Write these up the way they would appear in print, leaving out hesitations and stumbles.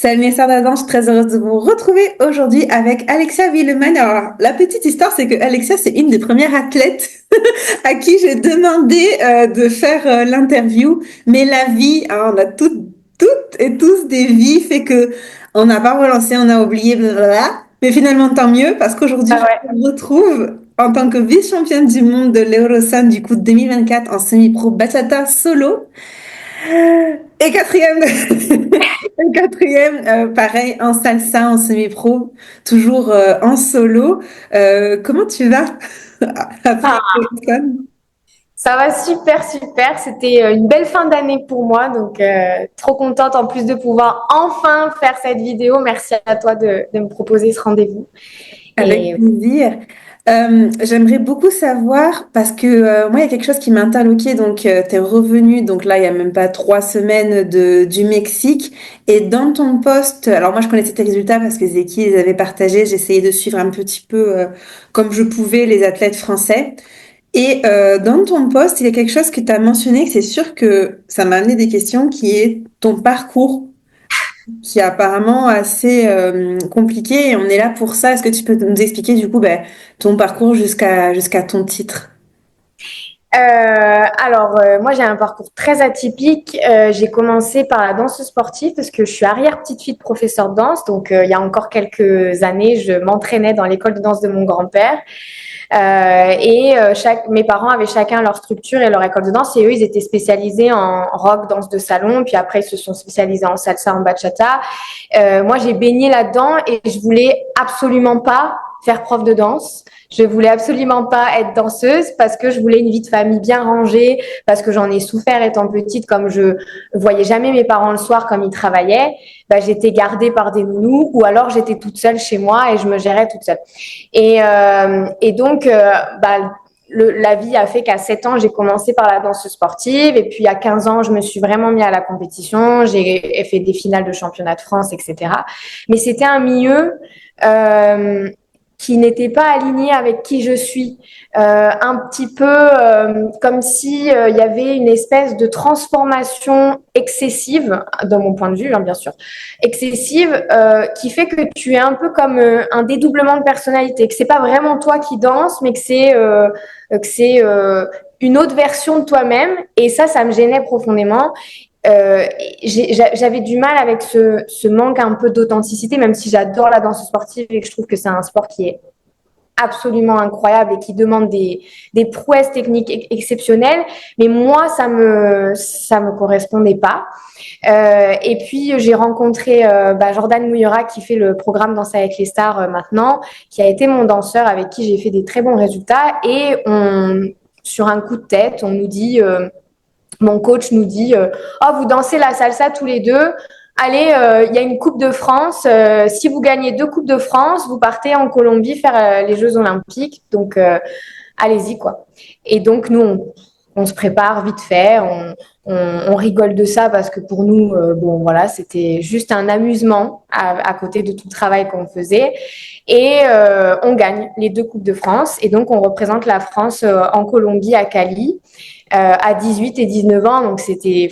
Salut mes sœurs d'Adam, je suis très heureuse de vous retrouver aujourd'hui avec Alexia Villeman. Alors, la petite histoire, c'est que Alexia, c'est une des premières athlètes à qui j'ai demandé de faire l'interview. Mais la vie, hein, on a toutes et tous des vies, fait que on n'a pas relancé, on a oublié, blablabla. Mais finalement, tant mieux, parce qu'aujourd'hui, Ah je ouais. me retrouve en tant que vice-championne du monde de l'Eurosun du coup 2024 en semi-pro bachata solo. Et quatrième, et quatrième, pareil, en salsa, en semi-pro, toujours en solo. Comment tu vas après Ah, Houston? ça va super, super. C'était une belle fin d'année pour moi, donc trop contente en plus de pouvoir enfin faire cette vidéo. Merci à toi de me proposer ce rendez-vous. Avec Et plaisir. J'aimerais beaucoup savoir, parce que moi, il y a quelque chose qui m'a interloqué. Donc, tu es revenu, donc là, il y a même pas 3 semaines du Mexique. Et dans ton poste, alors moi, je connaissais tes résultats parce que Zeki les avait partagés. J'essayais de suivre un petit peu, comme je pouvais, les athlètes français. Et dans ton poste, il y a quelque chose que tu as mentionné, que c'est sûr que ça m'a amené des questions, qui est ton parcours, qui est apparemment assez compliqué. Et on est là pour ça. Est-ce que tu peux nous expliquer du coup ben, ton parcours jusqu'à ton titre? moi j'ai un parcours très atypique. J'ai commencé par la danse sportive parce que je suis arrière petite fille de professeur de danse. Donc il y a encore quelques années, je m'entraînais dans l'école de danse de mon grand-père. Mes parents avaient chacun leur structure et leur école de danse et eux, ils étaient spécialisés en rock, danse de salon, puis après, ils se sont spécialisés en salsa, en bachata. Moi, j'ai baigné là-dedans et je voulais absolument pas faire prof de danse. Je voulais absolument pas être danseuse parce que je voulais une vie de famille bien rangée, parce que j'en ai souffert étant petite, comme je voyais jamais mes parents le soir comme ils travaillaient, bah, j'étais gardée par des nounous ou alors j'étais toute seule chez moi et je me gérais toute seule. Bah, la vie a fait qu'à 7 ans, j'ai commencé par la danse sportive. Et puis, à 15 ans, je me suis vraiment mis à la compétition. J'ai fait des finales de championnat de France, etc. Mais c'était un milieu qui n'était pas aligné avec qui je suis. Un petit peu comme si il y avait une espèce de transformation excessive, de mon point de vue, hein, bien sûr, excessive, qui fait que tu es un peu comme un dédoublement de personnalité, que c'est pas vraiment toi qui danse, mais que c'est une autre version de toi-même. Et ça me gênait profondément. Euh, J'avais du mal avec ce manque un peu d'authenticité, même si j'adore la danse sportive et que je trouve que c'est un sport qui est absolument incroyable et qui demande des prouesses techniques exceptionnelles. Mais moi, ça me correspondait pas. Et puis, j'ai rencontré Jordan Mouyera qui fait le programme Danse avec les stars maintenant, qui a été mon danseur avec qui j'ai fait des très bons résultats. Sur un coup de tête, on nous dit, mon coach nous dit, oh, vous dansez la salsa tous les deux. Allez, il y a une Coupe de France. Si vous gagnez 2 Coupes de France, vous partez en Colombie faire les Jeux Olympiques. Donc, allez-y, quoi. Et donc, nous, on se prépare vite fait, on rigole de ça parce que pour nous, bon, voilà, c'était juste un amusement à côté de tout le travail qu'on faisait. Et on gagne les 2 Coupes de France. Et donc, on représente la France en Colombie, à Cali, à 18 et 19 ans. Donc, c'était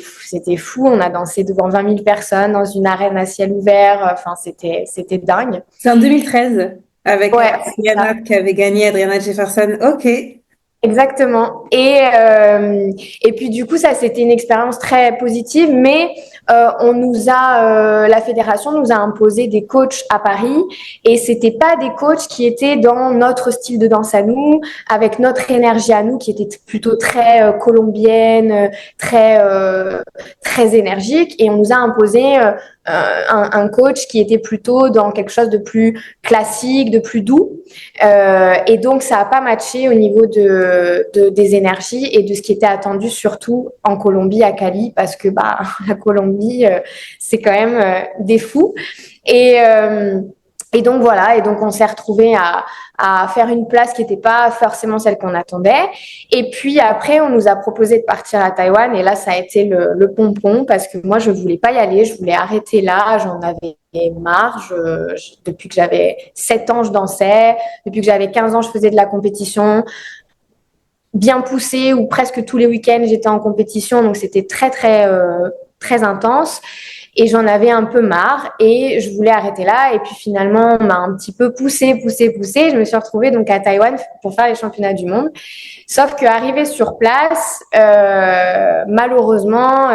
fou. On a dansé devant 20 000 personnes dans une arène à ciel ouvert. Enfin, c'était dingue. C'est en 2013 avec Ouais, c'est ça. Adriana qui avait gagné, Adriana Jefferson. Ok. Exactement. Et puis du coup, ça, c'était une expérience très positive, mais la fédération nous a imposé des coachs à Paris et c'était pas des coachs qui étaient dans notre style de danse à nous, avec notre énergie à nous, qui était plutôt très colombienne, très énergique. Et on nous a imposé un coach qui était plutôt dans quelque chose de plus classique, de plus doux. Et donc, ça n'a pas matché au niveau des énergies et de ce qui était attendu, surtout en Colombie, à Cali, parce que bah, la Colombie, c'est quand même des fous. Et, euh, et donc, voilà. Et donc, on s'est retrouvés à faire une place qui n'était pas forcément celle qu'on attendait. Et puis, après, on nous a proposé de partir à Taïwan. Et là, ça a été le pompon parce que moi, je ne voulais pas y aller. Je voulais arrêter là. J'en avais marre. Depuis que j'avais 7 ans, je dansais. Depuis que j'avais 15 ans, je faisais de la compétition bien poussée ou presque tous les week-ends, j'étais en compétition. Donc, c'était très, très, très intense. Et j'en avais un peu marre et je voulais arrêter là. Et puis finalement, on m'a un petit peu poussé. Je me suis retrouvée donc à Taïwan pour faire les championnats du monde. Sauf qu'arrivée sur place, malheureusement,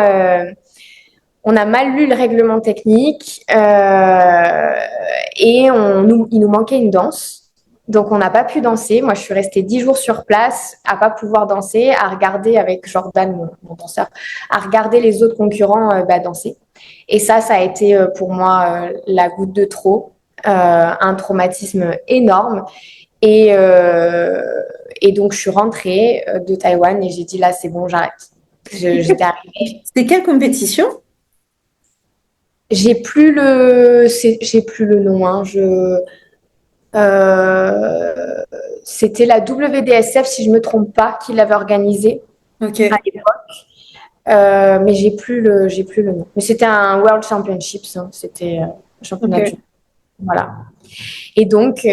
on a mal lu le règlement technique et il nous manquait une danse. Donc, on n'a pas pu danser. Moi, je suis restée 10 jours sur place à pas pouvoir danser, à regarder avec Jordan, mon danseur, à regarder les autres concurrents danser. Et ça a été pour moi la goutte de trop, un traumatisme énorme. Et donc, je suis rentrée de Taïwan et j'ai dit là, c'est bon, j'arrête. J'étais arrivée. C'était quelle compétition? J'ai plus le nom. Hein. C'était la WDSF, si je me trompe pas, qui l'avait organisée à Ok, l'époque. Mais j'ai plus le nom. Mais c'était un World Championships. Hein. C'était un championnat du ok. monde. Voilà. Et donc,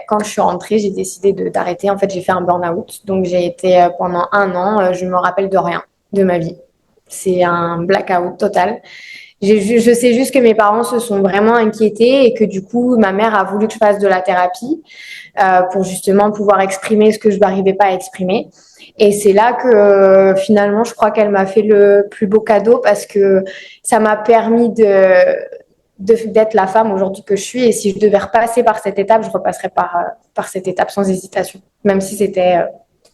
quand je suis rentrée, j'ai décidé d'arrêter. En fait, j'ai fait un burn-out. Donc, j'ai été pendant un an, je me rappelle de rien de ma vie. C'est un blackout total. Je sais juste que mes parents se sont vraiment inquiétés et que du coup, ma mère a voulu que je fasse de la thérapie pour justement pouvoir exprimer ce que je n'arrivais pas à exprimer. Et c'est là que finalement, je crois qu'elle m'a fait le plus beau cadeau parce que ça m'a permis d'être la femme aujourd'hui que je suis. Et si je devais repasser par cette étape, je repasserais par cette étape sans hésitation, même si c'était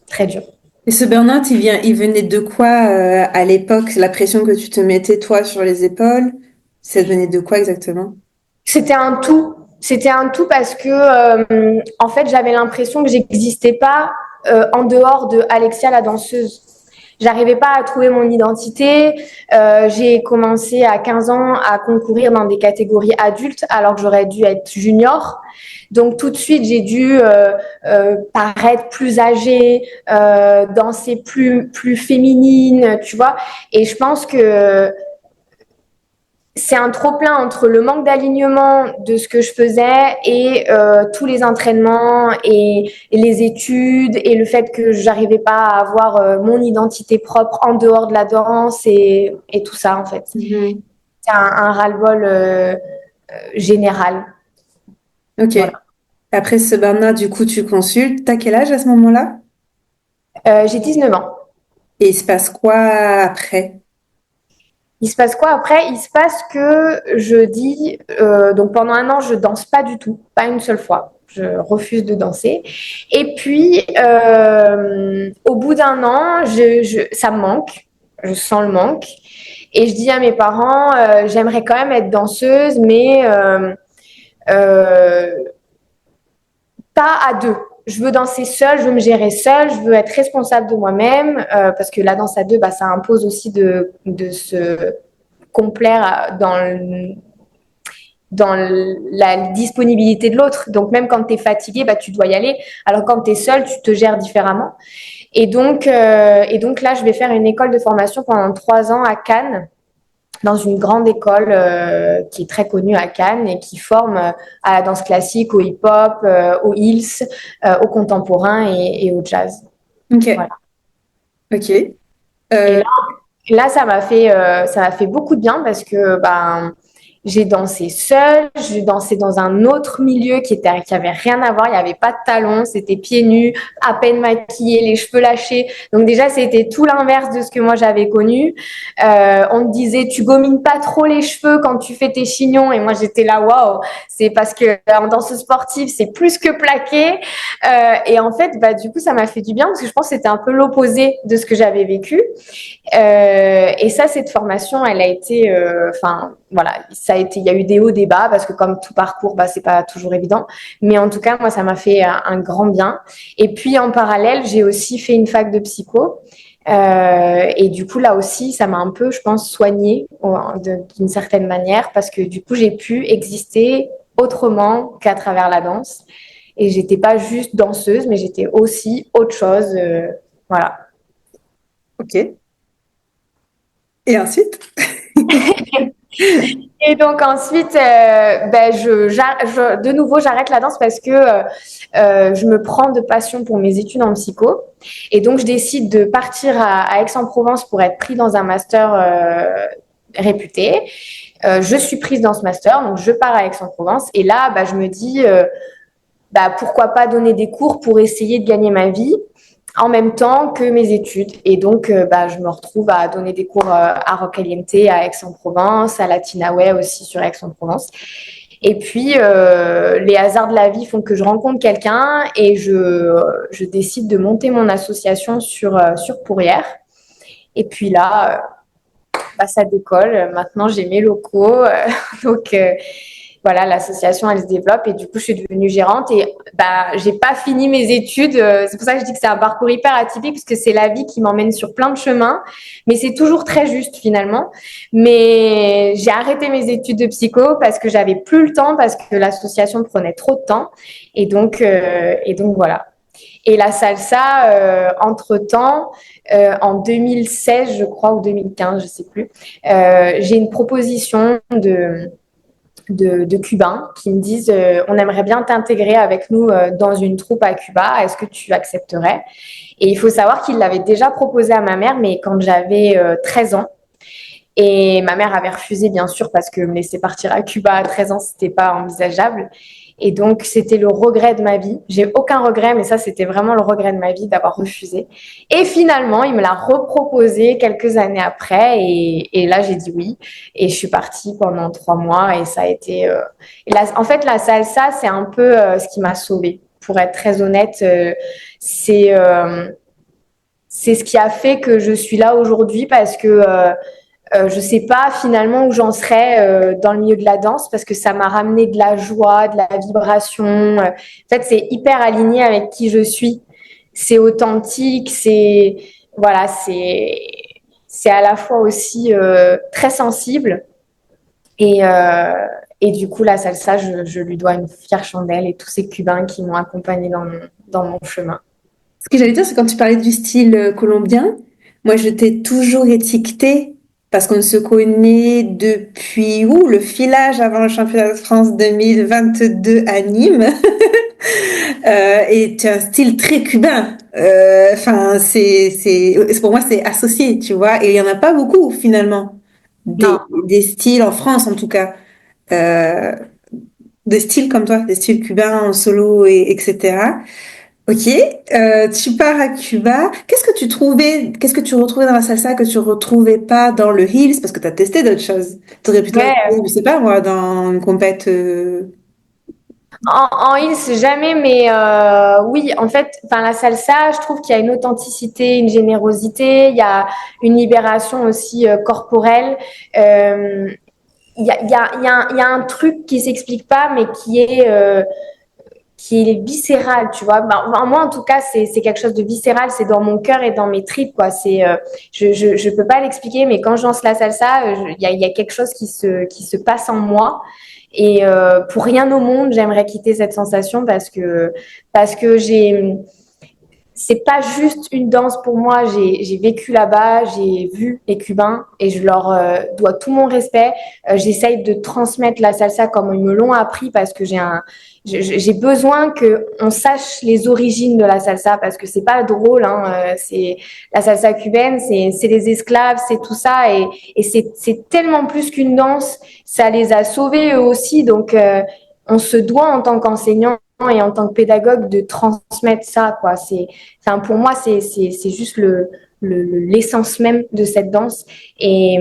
très dur. Et ce burn-out, il venait de quoi à l'époque? La pression que tu te mettais toi sur les épaules, ça venait de quoi exactement? C'était un tout. C'était un tout parce que, en fait, j'avais l'impression que j'existais pas en dehors de Alexia la danseuse. J'arrivais pas à trouver mon identité. J'ai commencé à 15 ans à concourir dans des catégories adultes alors que j'aurais dû être junior. Donc tout de suite, j'ai dû paraître plus âgée, danser plus féminine, tu vois. Et je pense que c'est un trop-plein entre le manque d'alignement de ce que je faisais et tous les entraînements et les études et le fait que j'arrivais pas à avoir mon identité propre en dehors de la danse et tout ça en fait. Mhm. C'est un ras-le-bol général. Ok. Voilà. Après ce burn-out, du coup, tu consultes. T'as quel âge à ce moment-là? J'ai 19 ans. Et il se passe quoi après? Il se passe quoi après? Il se passe que je dis, donc pendant un an, je danse pas du tout, pas une seule fois. Je refuse de danser. Et puis, au bout d'un an, ça me manque. Je sens le manque. Et je dis à mes parents, j'aimerais quand même être danseuse, mais euh, pas à deux. Je veux danser seule, je veux me gérer seule, je veux être responsable de moi-même, parce que la danse à deux, bah, ça impose aussi de se complaire dans la disponibilité de l'autre. Donc, même quand tu es fatigué, bah, tu dois y aller. Alors, quand tu es seul, tu te gères différemment. Et donc là, je vais faire une école de formation pendant 3 ans à Cannes, dans une grande école qui est très connue à Cannes et qui forme à la danse classique, au hip-hop, au heels, au contemporain et au jazz. Ok. Voilà. Ok. Et Euh, là, ça m'a fait beaucoup de bien parce que ben, j'ai dansé seule, j'ai dansé dans un autre milieu qui avait rien à voir, il n'y avait pas de talons, c'était pieds nus, à peine maquillée, les cheveux lâchés. Donc déjà, c'était tout l'inverse de ce que moi j'avais connu. On me disait, tu gomines pas trop les cheveux quand tu fais tes chignons. Et moi, j'étais là, waouh, c'est parce que en danse sportive, c'est plus que plaqué. Et en fait, bah, du coup, ça m'a fait du bien parce que je pense que c'était un peu l'opposé de ce que j'avais vécu. Et ça, cette formation, elle a été, enfin, voilà, ça a été, il y a eu des hauts, des bas, parce que comme tout parcours, bah, c'est pas toujours évident. Mais en tout cas, moi, ça m'a fait un grand bien. Et puis, en parallèle, j'ai aussi fait une fac de psycho. Et du coup, là aussi, ça m'a un peu, je pense, soignée d'une certaine manière, parce que du coup, j'ai pu exister autrement qu'à travers la danse. Et j'étais pas juste danseuse, mais j'étais aussi autre chose. Voilà. ok. Et ensuite? Et donc ensuite, de nouveau, j'arrête la danse parce que je me prends de passion pour mes études en psycho. Et donc, je décide de partir à Aix-en-Provence pour être pris dans un master réputé. Je suis prise dans ce master, donc je pars à Aix-en-Provence. Et là, je me dis, pourquoi pas donner des cours pour essayer de gagner ma vie en même temps que mes études. Et donc, je me retrouve à donner des cours à Rock Caliente, à Aix-en-Provence, à Latinaway aussi sur Aix-en-Provence. Et puis, les hasards de la vie font que je rencontre quelqu'un et je décide de monter mon association sur Pourrières. Et puis là, ça décolle. Maintenant, j'ai mes locaux. Donc, voilà, l'association, elle se développe et du coup, je suis devenue gérante et j'ai pas fini mes études. C'est pour ça que je dis que c'est un parcours hyper atypique parce que c'est la vie qui m'emmène sur plein de chemins, mais c'est toujours très juste finalement. Mais j'ai arrêté mes études de psycho parce que j'avais plus le temps, parce que l'association prenait trop de temps et donc voilà. Et la salsa, entre-temps, en 2016, je crois, ou 2015, je sais plus, j'ai une proposition de Cubains qui me disent on aimerait bien t'intégrer avec nous dans une troupe à Cuba, est-ce que tu accepterais? Et il faut savoir qu'il l'avait déjà proposé à ma mère, mais quand j'avais 13 ans. Et ma mère avait refusé, bien sûr, parce que me laisser partir à Cuba à 13 ans, c'était pas envisageable. Et donc, c'était le regret de ma vie. J'ai aucun regret, mais ça, c'était vraiment le regret de ma vie d'avoir refusé. Et finalement, il me l'a reproposé quelques années après. Et là, j'ai dit oui. Et je suis partie pendant 3 mois. Et ça a été. En fait, la salsa, c'est un peu ce qui m'a sauvée. Pour être très honnête, c'est ce qui a fait que je suis là aujourd'hui parce que. Je sais pas finalement où j'en serais dans le milieu de la danse parce que ça m'a ramené de la joie, de la vibration. En fait, c'est hyper aligné avec qui je suis. C'est authentique, c'est voilà, c'est à la fois aussi très sensible et et du coup la salsa, je lui dois une fière chandelle et tous ces Cubains qui m'ont accompagnée dans mon chemin. Ce que j'allais dire, c'est quand tu parlais du style colombien, moi je t'ai toujours étiqueté parce qu'on se connaît depuis le filage avant le championnat de France 2022 à Nîmes. Et tu as un style très cubain. Enfin, pour moi, c'est associé, tu vois. Et il y en a pas beaucoup finalement Non. des styles en France en tout cas. Euh, des styles comme toi, des styles cubains en solo et etc. Ok, tu pars à Cuba. Qu'est-ce que tu retrouvais dans la salsa que tu retrouvais pas dans le heels parce que tu as testé d'autres choses. Tu aurais pu te retrouver, Ouais, je sais pas moi, dans une compète. en heels, jamais, mais oui, en fait, enfin, la salsa, je trouve qu'il y a une authenticité, une générosité, il y a une libération aussi corporelle. Euh, il y a un truc qui s'explique pas, mais qui est viscéral, tu vois. Moi, en tout cas, c'est quelque chose de viscéral, c'est dans mon cœur et dans mes tripes, quoi. Je peux pas l'expliquer, mais quand je lance la salsa, il y a quelque chose qui se passe en moi. Et pour rien au monde, j'aimerais quitter cette sensation parce que c'est pas juste une danse pour moi. J'ai vécu là-bas, j'ai vu les Cubains et je leur dois tout mon respect. J'essaye de transmettre la salsa comme ils me l'ont appris parce que j'ai besoin que on sache les origines de la salsa parce que c'est pas drôle. Hein, c'est la salsa cubaine, c'est les esclaves, c'est tout ça et c'est tellement plus qu'une danse. Ça les a sauvés eux aussi, donc on se doit en tant qu'enseignant et en tant que pédagogue de transmettre ça, quoi. Enfin, pour moi, c'est juste l'essence même de cette danse. Et,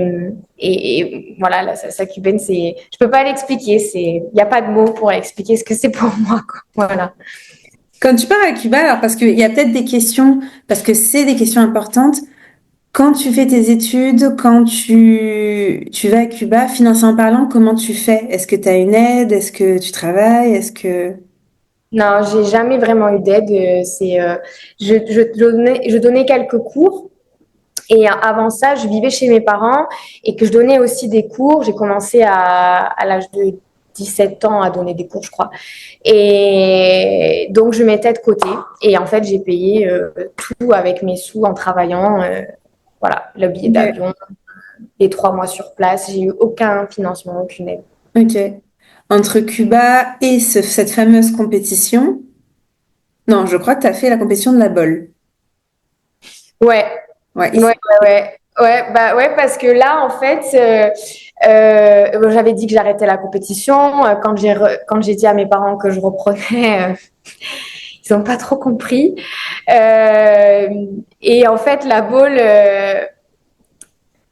et voilà, la salsa cubaine, je peux pas l'expliquer. Il n'y a pas de mots pour expliquer ce que c'est pour moi, quoi. Voilà. Quand tu pars à Cuba, alors parce qu'il y a peut-être des questions, parce que c'est des questions importantes. Quand tu fais tes études, quand tu vas à Cuba, financièrement parlant, comment tu fais? Est-ce que tu as une aide? Est-ce que tu travailles? Est-ce que... Non, j'ai jamais vraiment eu d'aide. Je donnais quelques cours. Et avant ça, je vivais chez mes parents et que je donnais aussi des cours. J'ai commencé à l'âge de 17 ans à donner des cours, je crois. Et donc, je mettais de côté. Et en fait, j'ai payé tout avec mes sous en travaillant. Voilà, le billet Ok. d'avion, les 3 mois sur place. J'ai eu aucun financement, aucune aide. Ok. Entre Cuba et cette fameuse compétition, non, je crois que tu as fait la compétition de la bolle. Ouais, Ouais. ouais, ouais, ouais. Ouais, parce que là, en fait, j'avais dit que j'arrêtais la compétition. Quand j'ai dit à mes parents que je reprenais, ils n'ont pas trop compris. Euh, et en fait,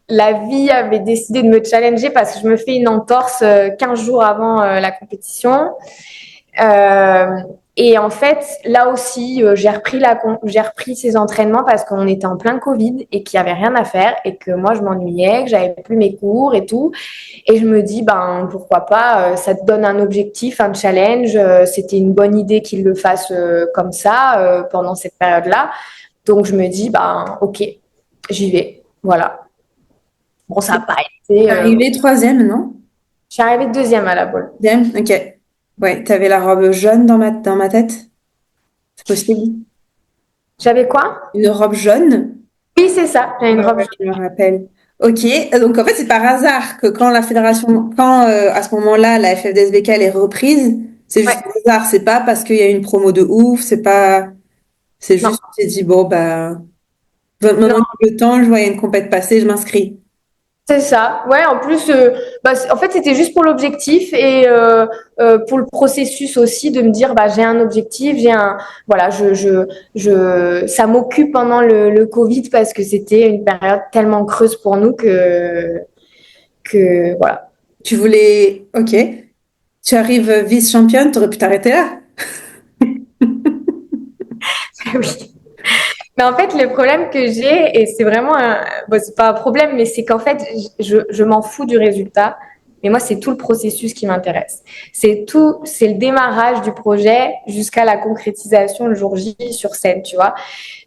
la vie avait décidé de me challenger parce que je me fais une entorse 15 jours avant la compétition. Euh, et en fait, là aussi, j'ai repris ces entraînements parce qu'on était en plein Covid et qu'il y avait rien à faire et que moi, je m'ennuyais, que j'avais plus mes cours et tout. Et je me dis, ben, pourquoi pas, ça te donne un objectif, un challenge. C'était une bonne idée qu'ils le fassent comme ça pendant cette période-là. Donc, je me dis, ben, ok, j'y vais. Voilà. Bon, ça n'a pas été. Arrivé troisième, non? Je suis arrivée deuxième à la boule. Deuxième, ok. Ouais, t'avais la robe jaune dans ma tête. C'est possible? J'avais quoi? Une robe jaune? Oui, c'est ça. J'avais une Ouais, robe ouais, je me rappelle. Ok, donc en fait, c'est par hasard que quand la fédération, quand à ce moment-là, la FFDSBK elle est reprise, c'est juste ouais, par hasard, c'est pas parce qu'il y a une promo de ouf, c'est pas, c'est non, juste, tu t'es dit, bon, bah, maintenant non, que le temps, je vois, il y a une compète passer, je m'inscris. c'est ça. Ouais, en plus, en fait, c'était juste pour l'objectif et pour le processus aussi de me dire, bah, j'ai un objectif, voilà, ça m'occupe pendant le Covid parce que c'était une période tellement creuse pour nous voilà. Tu voulais, ok, tu arrives vice-championne, t'aurais pu t'arrêter là. Oui. Mais en fait, le problème que j'ai, et c'est vraiment bon, c'est pas un problème, mais c'est qu'en fait, je m'en fous du résultat. Mais moi, c'est tout le processus qui m'intéresse. C'est le démarrage du projet jusqu'à la concrétisation le jour J sur scène, tu vois.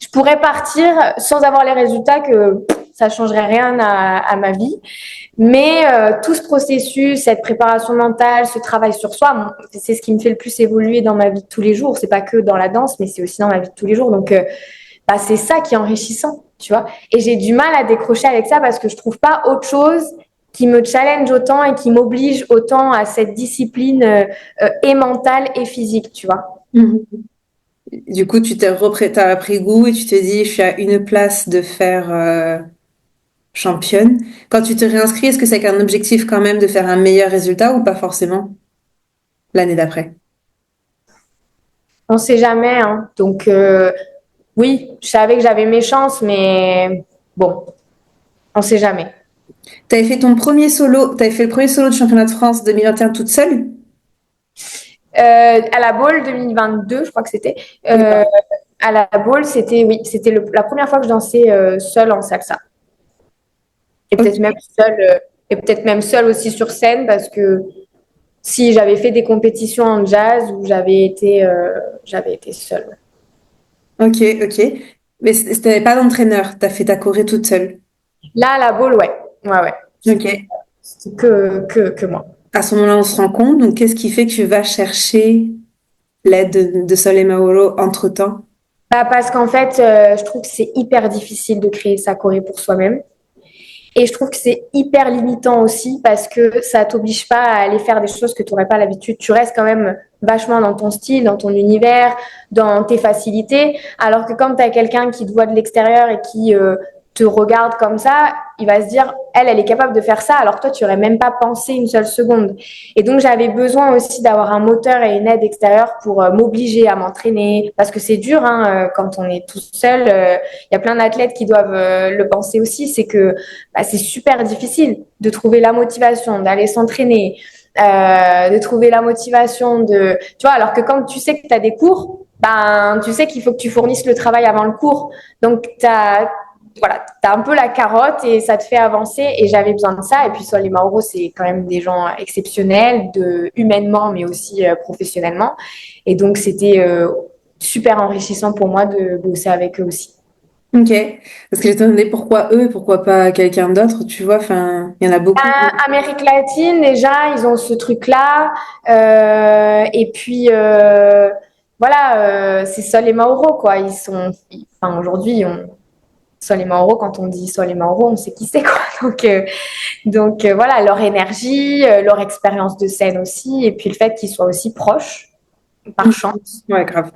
Je pourrais partir sans avoir les résultats que ça changerait rien à ma vie. Mais tout ce processus, cette préparation mentale, ce travail sur soi, c'est ce qui me fait le plus évoluer dans ma vie de tous les jours. C'est pas que dans la danse, mais c'est aussi dans ma vie de tous les jours. Donc, bah, c'est ça qui est enrichissant, tu vois. Et j'ai du mal à décrocher avec ça parce que je trouve pas autre chose qui me challenge autant et qui m'oblige autant à cette discipline et mentale et physique, tu vois. Mhm. Du coup, t'as pris goût et tu te dis, je suis à une place de faire championne. Quand tu te réinscris, est-ce que c'est avec un objectif quand même de faire un meilleur résultat ou pas forcément l'année d'après? On sait jamais, hein. Donc, oui, je savais que j'avais mes chances, mais bon, on sait jamais. T'avais fait le premier solo de championnat de France 2021 toute seule? À la Baule 2022, je crois que c'était. Oui, Euh, à la Baule, c'était la première fois que je dansais seule en salsa. Et peut-être même ok, seule, et peut-être même seule aussi sur scène parce que si j'avais fait des compétitions en jazz où j'avais été seule. ok, ok. Mais t'avais pas d'entraîneur, t'as fait ta choré toute seule. Là, à la Baule, ouais. Ouais, ouais. Ok. C'était que moi. À ce moment-là, on se rend compte. Donc, qu'est-ce qui fait que tu vas chercher l'aide de Sol et Mauro entre-temps? Bah, parce qu'en fait, je trouve que c'est hyper difficile de créer sa choré pour soi-même. Et je trouve que c'est hyper limitant aussi parce que ça t'oblige pas à aller faire des choses que tu n'aurais pas l'habitude. Tu restes quand même vachement dans ton style, dans ton univers, dans tes facilités. Alors que quand tu as quelqu'un qui te voit de l'extérieur et qui te regarde comme ça, il va se dire, elle est capable de faire ça, alors que toi, tu n'aurais même pas pensé une seule seconde. Et donc, j'avais besoin aussi d'avoir un moteur et une aide extérieure pour m'obliger à m'entraîner. Parce que c'est dur, hein, quand on est tout seul. Il y a plein d'athlètes qui doivent le penser aussi. C'est que bah, c'est super difficile de trouver la motivation, d'aller s'entraîner, de trouver la motivation de... Tu vois, alors que quand tu sais que tu as des cours, ben, tu sais qu'il faut que tu fournisses le travail avant le cours. Donc, voilà, tu as un peu la carotte et ça te fait avancer. Et j'avais besoin de ça. Et puis, Sol et Mauro, c'est quand même des gens exceptionnels, humainement, mais aussi professionnellement. Et donc, c'était super enrichissant pour moi de bosser avec eux aussi. Ok. Parce que je te demandé pourquoi eux et pourquoi pas quelqu'un d'autre, tu vois. Enfin, il y en a beaucoup. Amérique latine, déjà, ils ont ce truc-là. Et puis, voilà, c'est Sol et Mauro, quoi. Enfin, aujourd'hui, Sol et Mauro, quand on dit Sol et Mauro, on sait qui c'est, quoi. Voilà, leur énergie, leur expérience de scène aussi, et puis le fait qu'ils soient aussi proches, par chance, Ouais, grave.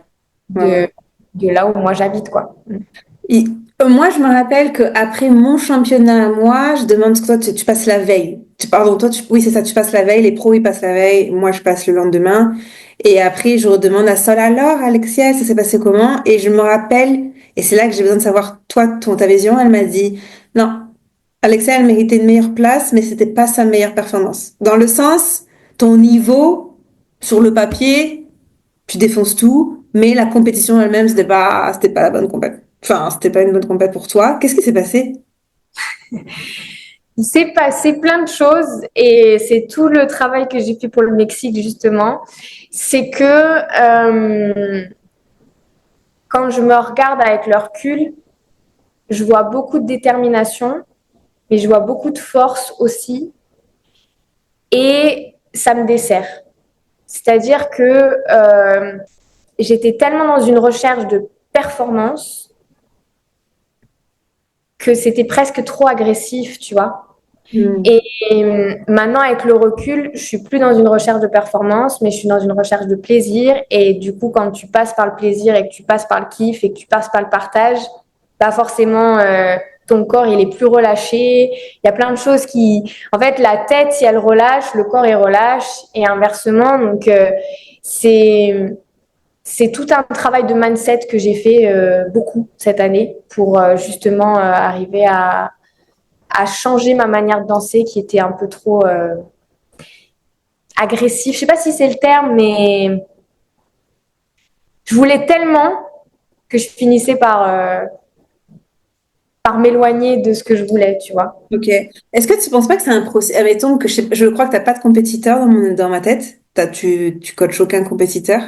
Ouais, ouais. de, de là où moi j'habite, quoi. Et, moi, je me rappelle qu'après mon championnat à moi, je demande que toi, tu passes la veille. Pardon, toi, oui, c'est ça, tu passes la veille, les pros, ils passent la veille, moi, je passe le lendemain. Et après, je redemande à Sol, alors, Alexia, ça s'est passé comment? Et je me rappelle, et c'est là que j'ai besoin de savoir, toi, ta vision, elle m'a dit, non, Alexia, elle méritait une meilleure place, mais c'était pas sa meilleure performance. Dans le sens, ton niveau, sur le papier, tu défonces tout, mais la compétition elle-même, c'était pas la bonne compète. Enfin, c'était pas une bonne compète pour toi. Qu'est-ce qui s'est passé? Il s'est passé plein de choses et c'est tout le travail que j'ai fait pour le Mexique justement. C'est que quand je me regarde avec le recul, je vois beaucoup de détermination, mais je vois beaucoup de force aussi et ça me dessert. C'est-à-dire que j'étais tellement dans une recherche de performance que c'était presque trop agressif, tu vois. Hmm. Et maintenant, avec le recul, je suis plus dans une recherche de performance, mais je suis dans une recherche de plaisir. Et du coup, quand tu passes par le plaisir et que tu passes par le kiff et que tu passes par le partage, pas forcément ton corps il est plus relâché. Il y a plein de choses qui, en fait, la tête si elle relâche, le corps il relâche et inversement. Donc c'est tout un travail de mindset que j'ai fait beaucoup cette année pour justement arriver à changer ma manière de danser qui était un peu trop agressif. Je sais pas si c'est le terme, mais je voulais tellement que je finissais par m'éloigner de ce que je voulais, tu vois. Ok. Est-ce que tu penses pas que c'est un processus? Admettons que je crois que t'as pas de compétiteur dans ma tête. Tu coaches aucun compétiteur.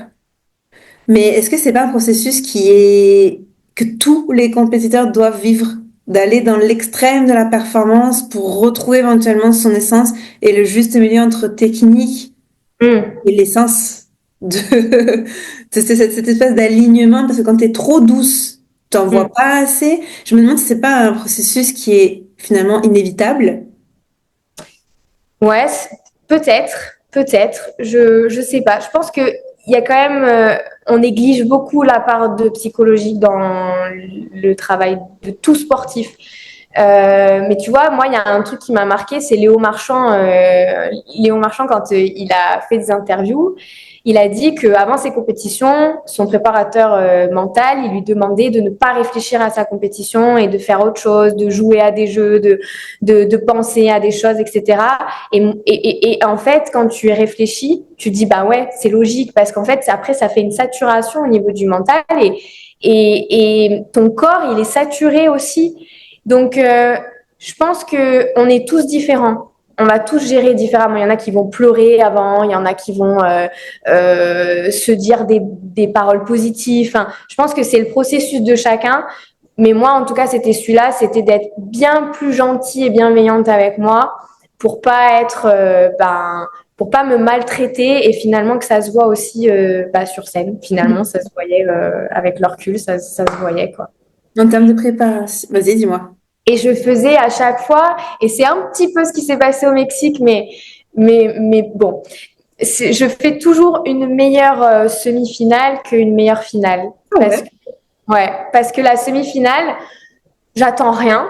Mais est-ce que c'est pas un processus que tous les compétiteurs doivent vivre? D'aller dans l'extrême de la performance pour retrouver éventuellement son essence et le juste milieu entre technique Mm, et l'essence de c'est cette espèce d'alignement parce que quand tu es trop douce, t'en vois mm. pas assez. Je me demande si c'est pas un processus qui est finalement inévitable. Ouais, peut-être. Je sais pas. Je pense que il y a quand même, on néglige beaucoup la part de psychologie dans le travail de tout sportif. Mais tu vois, moi, il y a un truc qui m'a marqué, c'est Léo Marchand. Léo Marchand, quand il a fait des interviews, il a dit qu'avant ses compétitions, son préparateur mental, il lui demandait de ne pas réfléchir à sa compétition et de faire autre chose, de jouer à des jeux, de penser à des choses, etc. Et en fait, quand tu y réfléchis, tu dis, bah ouais, c'est logique, parce qu'en fait, après, ça fait une saturation au niveau du mental et ton corps, il est saturé aussi. Donc, je pense que on est tous différents. On va tous gérer différemment. Il y en a qui vont pleurer avant, il y en a qui vont se dire des paroles positives. Enfin, je pense que c'est le processus de chacun. Mais moi, en tout cas, c'était celui-là, c'était d'être bien plus gentille et bienveillante avec moi pour pas être, pour pas me maltraiter et finalement que ça se voit aussi sur scène. Finalement, ça se voyait avec le recul, ça se voyait quoi. En termes de préparation, vas-y, dis-moi. Et je faisais à chaque fois, et c'est un petit peu ce qui s'est passé au Mexique, mais bon, je fais toujours une meilleure semi-finale qu'une meilleure finale. Ah ouais. Parce que la semi-finale, j'attends rien.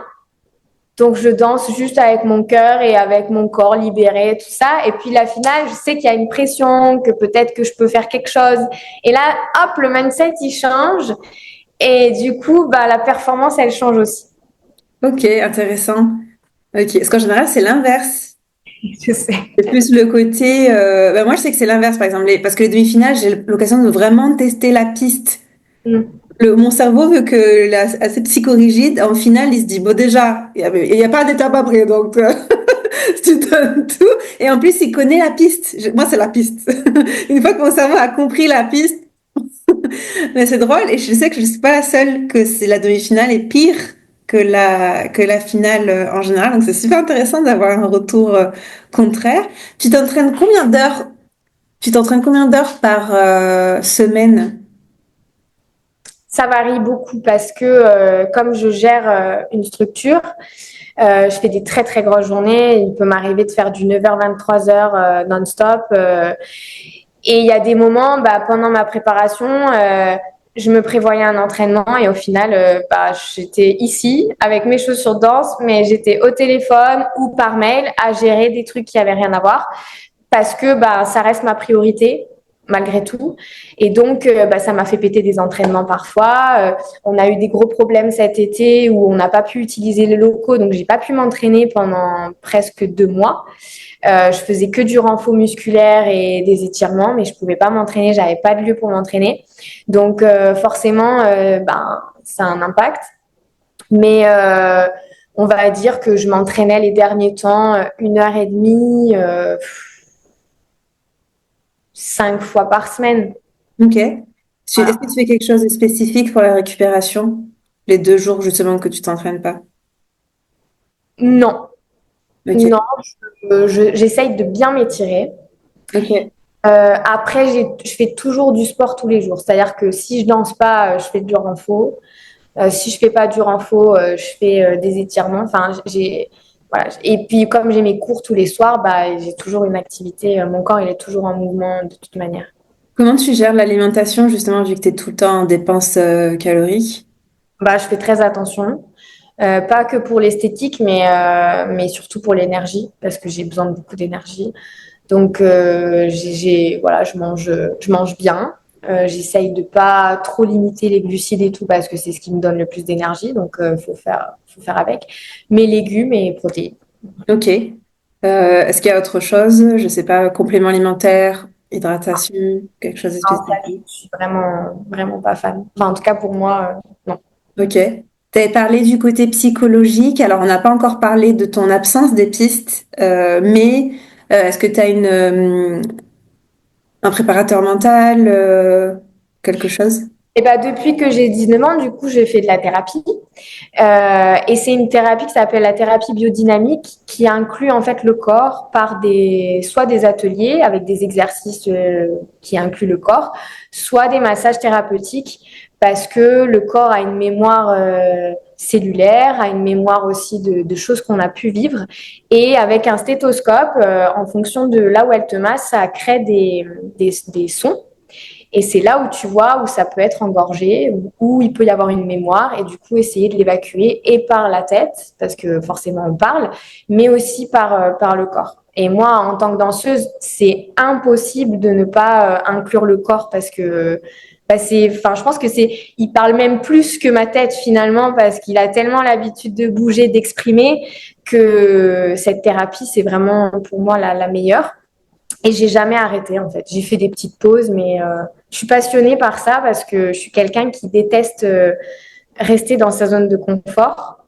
Donc, je danse juste avec mon cœur et avec mon corps libéré, tout ça. Et puis, la finale, je sais qu'il y a une pression, que peut-être que je peux faire quelque chose. Et là, hop, le mindset, il change. Et du coup, bah, la performance, elle change aussi. Ok, intéressant. Ok, parce qu'en général, c'est l'inverse. Je sais. C'est plus le côté. Moi, je sais que c'est l'inverse, par exemple, parce que les demi-finales, j'ai l'occasion de vraiment tester la piste. Mm. Mon cerveau veut que assez psychorigide, en finale, il se dit, bon, déjà, il y a pas d'étape après, donc tu donnes tout. Et en plus, il connaît la piste. Moi, c'est la piste. Une fois que mon cerveau a compris la piste, mais c'est drôle, et je sais que je ne suis pas la seule, que c'est la demi-finale est pire que la finale en général. Donc, c'est super intéressant d'avoir un retour contraire. Tu t'entraînes combien d'heures? Tu t'entraînes combien d'heures par semaine? Ça varie beaucoup parce que comme je gère une structure, je fais des très très grosses journées. Il peut m'arriver de faire du 9h-23h non-stop. Et il y a des moments, bah, pendant ma préparation, je me prévoyais un entraînement et au final, j'étais ici avec mes chaussures de danse, mais j'étais au téléphone ou par mail à gérer des trucs qui avaient rien à voir parce que ça reste ma priorité malgré tout. Et donc, ça m'a fait péter des entraînements parfois. On a eu des gros problèmes cet été où on n'a pas pu utiliser les locaux, donc j'ai pas pu m'entraîner pendant presque 2 mois. Je faisais que du renfort musculaire et des étirements, mais je pouvais pas m'entraîner, j'avais pas de lieu pour m'entraîner. Donc forcément, ça a un impact. Mais on va dire que je m'entraînais les derniers temps 1 heure et demie, 5 fois par semaine. Ok. Est-ce que Voilà. tu fais quelque chose de spécifique pour la récupération? Les 2 jours justement que tu t'entraînes pas. Non, Ok. non, j'essaye de bien m'étirer. Ok. Après, je fais toujours du sport tous les jours. C'est-à-dire que si je danse pas, je fais du renfort. Si je fais pas du renfort, je fais des étirements. Enfin, voilà. Et puis comme j'ai mes cours tous les soirs, j'ai toujours une activité. Mon corps, il est toujours en mouvement de toute manière. Comment tu gères l'alimentation justement vu que tu es tout le temps en dépenses caloriques? Je fais très attention. Pas que pour l'esthétique, mais surtout pour l'énergie, parce que j'ai besoin de beaucoup d'énergie. Donc, voilà, je mange bien. J'essaye de pas trop limiter les glucides et tout parce que c'est ce qui me donne le plus d'énergie. Donc, faut faire avec. Mes légumes et protéines. Ok. Est-ce qu'il y a autre chose? Je sais pas, complément alimentaire, hydratation, quelque chose de En fait, spécifique? je suis vraiment, vraiment pas fan. Enfin, en tout cas, pour moi, non. Ok. Tu avais parlé du côté psychologique. Alors, on n'a pas encore parlé de ton absence des pistes, mais est-ce que tu as un préparateur mental, quelque chose? Et depuis que j'ai 19 ans, du coup, j'ai fait de la thérapie. Et c'est une thérapie qui s'appelle la thérapie biodynamique qui inclut en fait le corps par soit des ateliers avec des exercices qui incluent le corps, soit des massages thérapeutiques parce que le corps a une mémoire cellulaire, a une mémoire aussi de choses qu'on a pu vivre. Et avec un stéthoscope, en fonction de là où elle te masse, ça crée des sons et c'est là où tu vois où ça peut être engorgé, où il peut y avoir une mémoire et du coup essayer de l'évacuer et par la tête, parce que forcément on parle, mais aussi par le corps. Et moi, en tant que danseuse, c'est impossible de ne pas inclure le corps parce que je pense que il parle même plus que ma tête finalement parce qu'il a tellement l'habitude de bouger, d'exprimer que cette thérapie, c'est vraiment pour moi la meilleure. Et j'ai jamais arrêté en fait. J'ai fait des petites pauses, mais je suis passionnée par ça parce que je suis quelqu'un qui déteste rester dans sa zone de confort.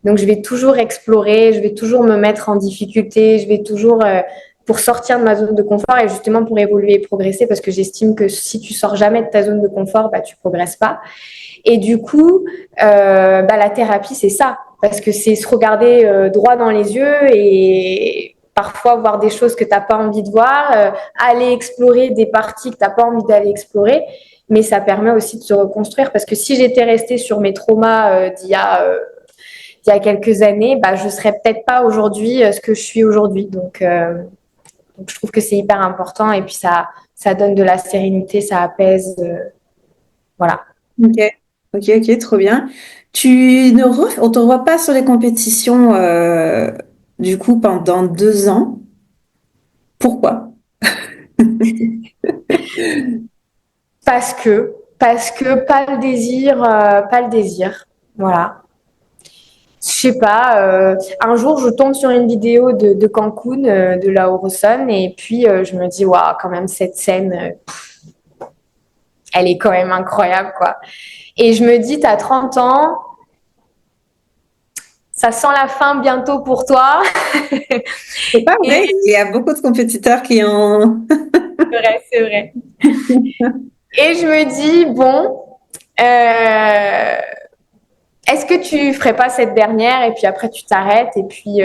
Donc je vais toujours explorer, je vais toujours me mettre en difficulté, je vais toujours pour sortir de ma zone de confort et justement pour évoluer et progresser parce que j'estime que si tu sors jamais de ta zone de confort, tu progresses pas. Et du coup, la thérapie, c'est ça. Parce que c'est se regarder droit dans les yeux et parfois voir des choses que tu n'as pas envie de voir, aller explorer des parties que tu n'as pas envie d'aller explorer. Mais ça permet aussi de se reconstruire. Parce que si j'étais restée sur mes traumas d'il y a quelques années, je ne serais peut-être pas aujourd'hui ce que je suis aujourd'hui. Donc, je trouve que c'est hyper important. Et puis, ça donne de la sérénité, ça apaise. Voilà. Ok, ok, ok, trop bien. On te voit pas sur les compétitions du coup pendant 2 ans. Pourquoi? Parce que pas le désir, pas le désir. Voilà. Je sais pas. Un jour, je tombe sur une vidéo de Cancun, de la Horizon, et puis je me dis, waouh, quand même, cette scène, elle est quand même incroyable, quoi. Et je me dis, t'as 30 ans, ça sent la fin bientôt pour toi. C'est pas Et vrai, il y a beaucoup de compétiteurs qui ont. c'est vrai, c'est vrai. Et je me dis, bon, est-ce que tu ferais pas cette dernière et puis après tu t'arrêtes et puis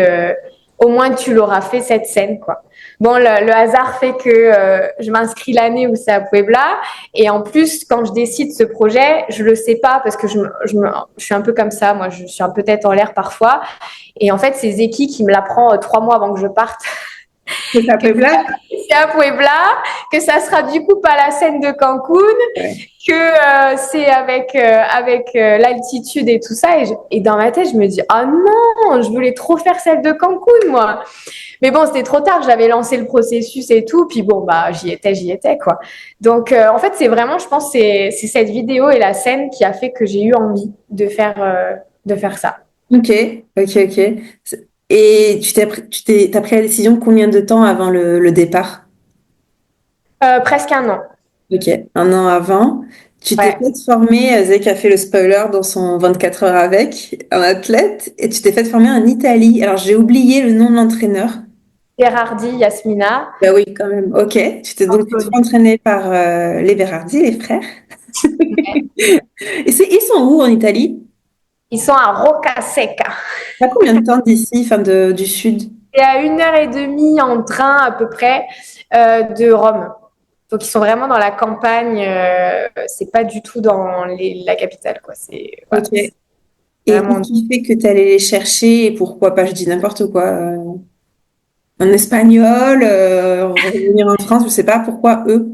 au moins tu l'auras fait cette scène quoi. Bon, le hasard fait que je m'inscris l'année où c'est à Puebla et en plus quand je décide ce projet, je le sais pas parce que je suis un peu comme ça, moi je suis un peu tête en l'air parfois et en fait c'est Zeki qui me l'apprend 3 mois avant que je parte C'est à Puebla? C'est à Puebla, que ça sera du coup pas la scène de Cancun, Ouais. que c'est avec l'altitude et tout ça. Et dans ma tête, je me dis, ah non, je voulais trop faire celle de Cancun, moi. Mais bon, c'était trop tard, j'avais lancé le processus et tout, puis bon, bah, j'y étais, quoi. Donc, en fait, c'est vraiment, je pense, c'est cette vidéo et la scène qui a fait que j'ai eu envie de faire ça. Ok, ok, ok. Et t'as pris la décision combien de temps avant le départ? Presque un an. Ok, un an avant. Tu t'es Ouais. fait former, Zek a fait le spoiler dans son 24 heures avec, un athlète, et tu t'es fait former en Italie. Alors j'ai oublié le nom de l'entraîneur. Gérardi, Yasmina, Bah oui, quand même. Ok, tu t'es donc fait Anthony. entraîner par les Berardi, les frères. Et ils sont où en Italie? Ils sont à Roccasecca. À combien de temps d'ici, enfin du sud? C'est à 1 heure et demie en train à peu près de Rome. Donc ils sont vraiment dans la campagne, c'est pas du tout dans la capitale, quoi. Voilà, Ok. c'est Et qu'est-ce vraiment. qui fait que tu allais les chercher et pourquoi pas, je dis n'importe quoi, en espagnol, revenir en France, je sais pas pourquoi eux.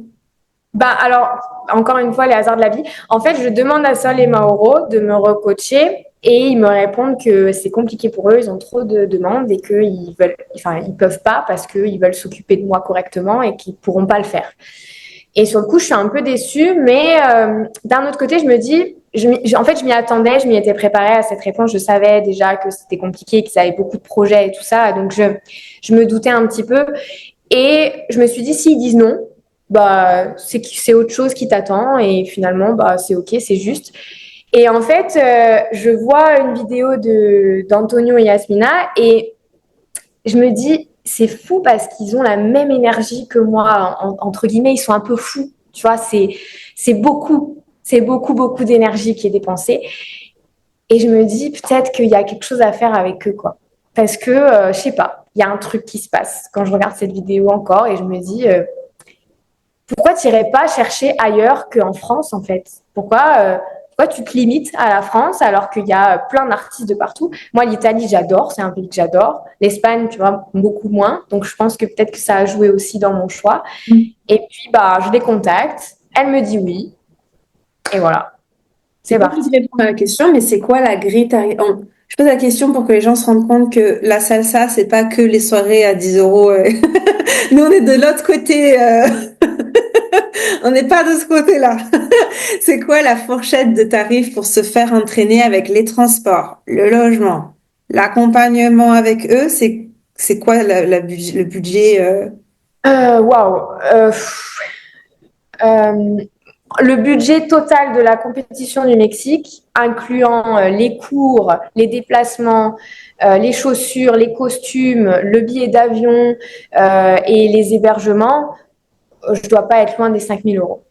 Bah alors, encore une fois, les hasards de la vie. En fait, je demande à Sol et Mauro de me recoacher et ils me répondent que c'est compliqué pour eux, ils ont trop de demandes et qu'ils veulent, enfin, ils peuvent pas parce qu'ils veulent s'occuper de moi correctement et qu'ils pourront pas le faire. Et sur le coup, je suis un peu déçue, mais d'un autre côté, je me dis, en fait, je m'y attendais, je m'y étais préparée à cette réponse. Je savais déjà que c'était compliqué, qu'ils avaient beaucoup de projets et tout ça. Donc, je me doutais un petit peu. Et je me suis dit, s'ils disent non, bah, c'est autre chose qui t'attend. Et finalement, bah, c'est OK, c'est juste. Et en fait, je vois une vidéo d'Antonio et Yasmina et je me dis, c'est fou parce qu'ils ont la même énergie que moi. Entre guillemets, ils sont un peu fous. Tu vois, c'est beaucoup, beaucoup d'énergie qui est dépensée. Et je me dis, peut-être qu'il y a quelque chose à faire avec eux, quoi. Parce que, je sais pas, il y a un truc qui se passe quand je regarde cette vidéo encore et je me dis, pourquoi tu n'irais pas chercher ailleurs qu'en France, en fait? Pourquoi tu te limites à la France alors qu'il y a plein d'artistes de partout? Moi, l'Italie, j'adore, c'est un pays que j'adore. L'Espagne, tu vois, beaucoup moins. Donc, je pense que peut-être que ça a joué aussi dans mon choix. Et puis, bah, je les contacte. Elle me dit oui. Et voilà, C'est c'est pas obligé parti. de répondre à la question, mais c'est quoi la grille Je pose la question pour que les gens se rendent compte que la salsa, c'est pas que les soirées à 10 euros. Nous, on est de l'autre côté. On n'est pas de ce côté-là. C'est quoi la fourchette de tarifs pour se faire entraîner avec les transports, le logement, l'accompagnement avec eux? C'est quoi le budget Waouh. Euh, le budget total de la compétition du Mexique, incluant les cours, les déplacements, les chaussures, les costumes, le billet d'avion et les hébergements, je dois pas être loin des 5 000 euros.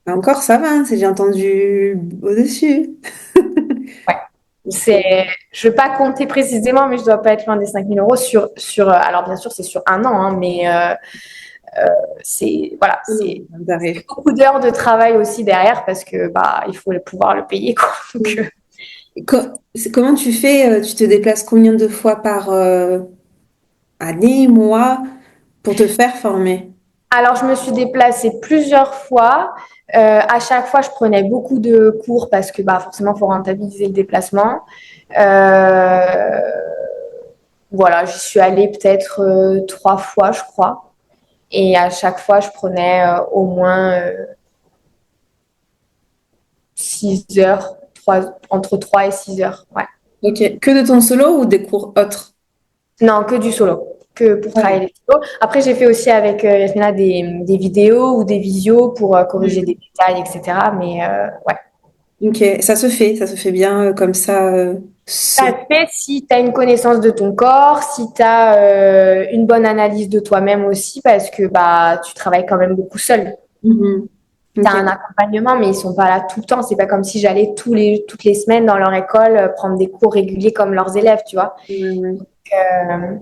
Encore, ça va, hein, j'ai entendu au-dessus. Ouais. Je ne vais pas compter précisément, mais je dois pas être loin des 5 000 euros alors bien sûr, c'est sur un an, hein, mais voilà, c'est Un tarif. beaucoup d'heures de travail aussi derrière parce que bah, il faut pouvoir le payer, quoi. Donc, Comment tu fais? Tu te déplaces combien de fois par année, mois pour te faire former? alors, je me suis déplacée plusieurs fois. À chaque fois, je prenais beaucoup de cours parce que bah, forcément, il faut rentabiliser le déplacement. Euh, voilà, j'y suis allée peut-être 3 fois, je crois. Et à chaque fois, je prenais au moins 6 heures, entre 3 et 6 heures. Ouais. Ok. Que de ton solo ou des cours autres? Non, que du solo, que pour Ouais. travailler les solos. Après, j'ai fait aussi avec Yasmina des vidéos ou des visios pour corriger des détails, etc. Mais ouais. Ok, ça se fait bien comme ça. Ça se fait si tu as une connaissance de ton corps, si tu as une bonne analyse de toi-même aussi, parce que bah, tu travailles quand même beaucoup seul. Mhm. Tu as Ok. un accompagnement, mais ils sont pas là tout le temps. C'est pas comme si j'allais toutes les semaines dans leur école prendre des cours réguliers comme leurs élèves, tu vois. Ouais, ouais. Euh,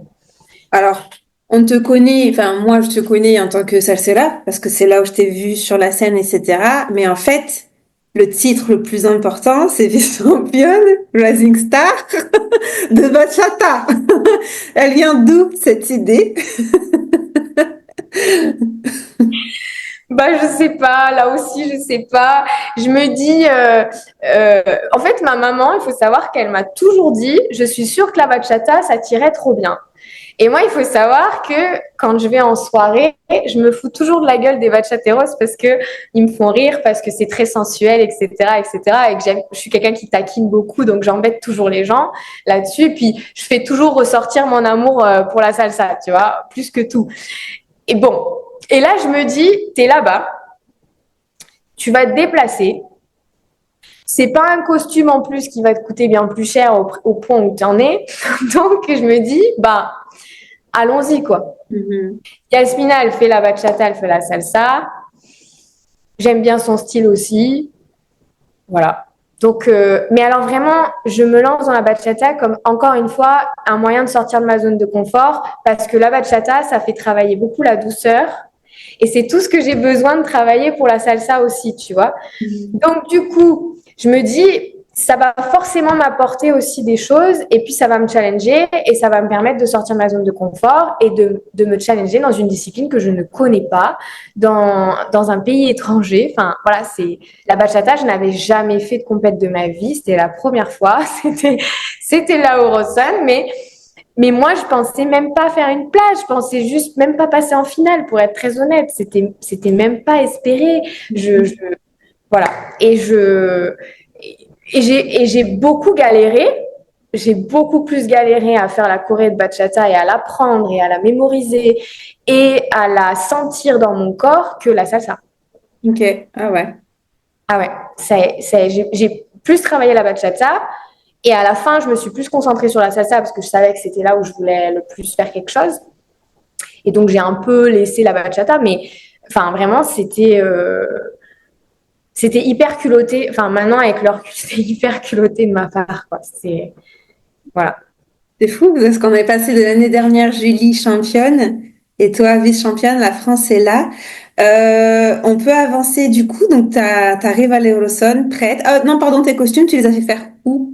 Alors, on te connaît, enfin moi je te connais en tant que salsera parce que c'est là où je t'ai vu sur la scène, etc. Mais en fait, le titre le plus important, c'est vice-championne Rising Star de bachata. Elle vient d'où cette idée? Bah, je sais pas, là aussi, je sais pas. Je me dis, en fait, ma maman, il faut savoir qu'elle m'a toujours dit, je suis sûre que la bachata, ça t'irait trop bien. Et moi, il faut savoir que quand je vais en soirée, je me fous toujours de la gueule des bachateros parce que ils me font rire, parce que c'est très sensuel, etc., etc. Et cetera. Et que je suis quelqu'un qui taquine beaucoup, donc j'embête toujours les gens là-dessus. Et puis, je fais toujours ressortir mon amour pour la salsa, tu vois, plus que tout. Et bon, et là, je me dis, t'es là-bas, tu vas te déplacer. C'est pas un costume en plus qui va te coûter bien plus cher au point où tu en es. Donc, je me dis, bah, allons-y, quoi. Mhm. Yasmina, elle fait la bachata, elle fait la salsa. J'aime bien son style aussi. Voilà. Donc, mais alors vraiment, je me lance dans la bachata comme encore une fois un moyen de sortir de ma zone de confort parce que la bachata, ça fait travailler beaucoup la douceur et c'est tout ce que j'ai besoin de travailler pour la salsa aussi, tu vois. Mhm. Donc, du coup, je me dis, ça va forcément m'apporter aussi des choses et puis ça va me challenger et ça va me permettre de sortir de ma zone de confort et de me challenger dans une discipline que je ne connais pas, dans un pays étranger. Enfin, voilà, c'est la bachata, je n'avais jamais fait de compète de ma vie. C'était la première fois. C'était là au Rossonne, mais moi, je pensais même pas faire une place. Je pensais juste même pas passer en finale, pour être très honnête. C'était même pas espéré. Je voilà. Et j'ai beaucoup galéré. J'ai beaucoup plus galéré à faire la choré de bachata et à l'apprendre et à la mémoriser et à la sentir dans mon corps que la salsa. Ok, ah ouais. Ah ouais, j'ai plus travaillé la bachata et à la fin, je me suis plus concentrée sur la salsa parce que je savais que c'était là où je voulais le plus faire quelque chose. Et donc, j'ai un peu laissé la bachata, mais enfin, vraiment, c'était hyper culotté. Enfin, maintenant, avec le recul, c'était hyper culotté de ma part, quoi. Voilà. C'est fou parce qu'on est passé de l'année dernière Julie championne et toi vice-championne, la France est là. On peut avancer du coup, donc t'arrives à l'Eurozone, prête. Non, pardon, tes costumes, tu les as fait faire où?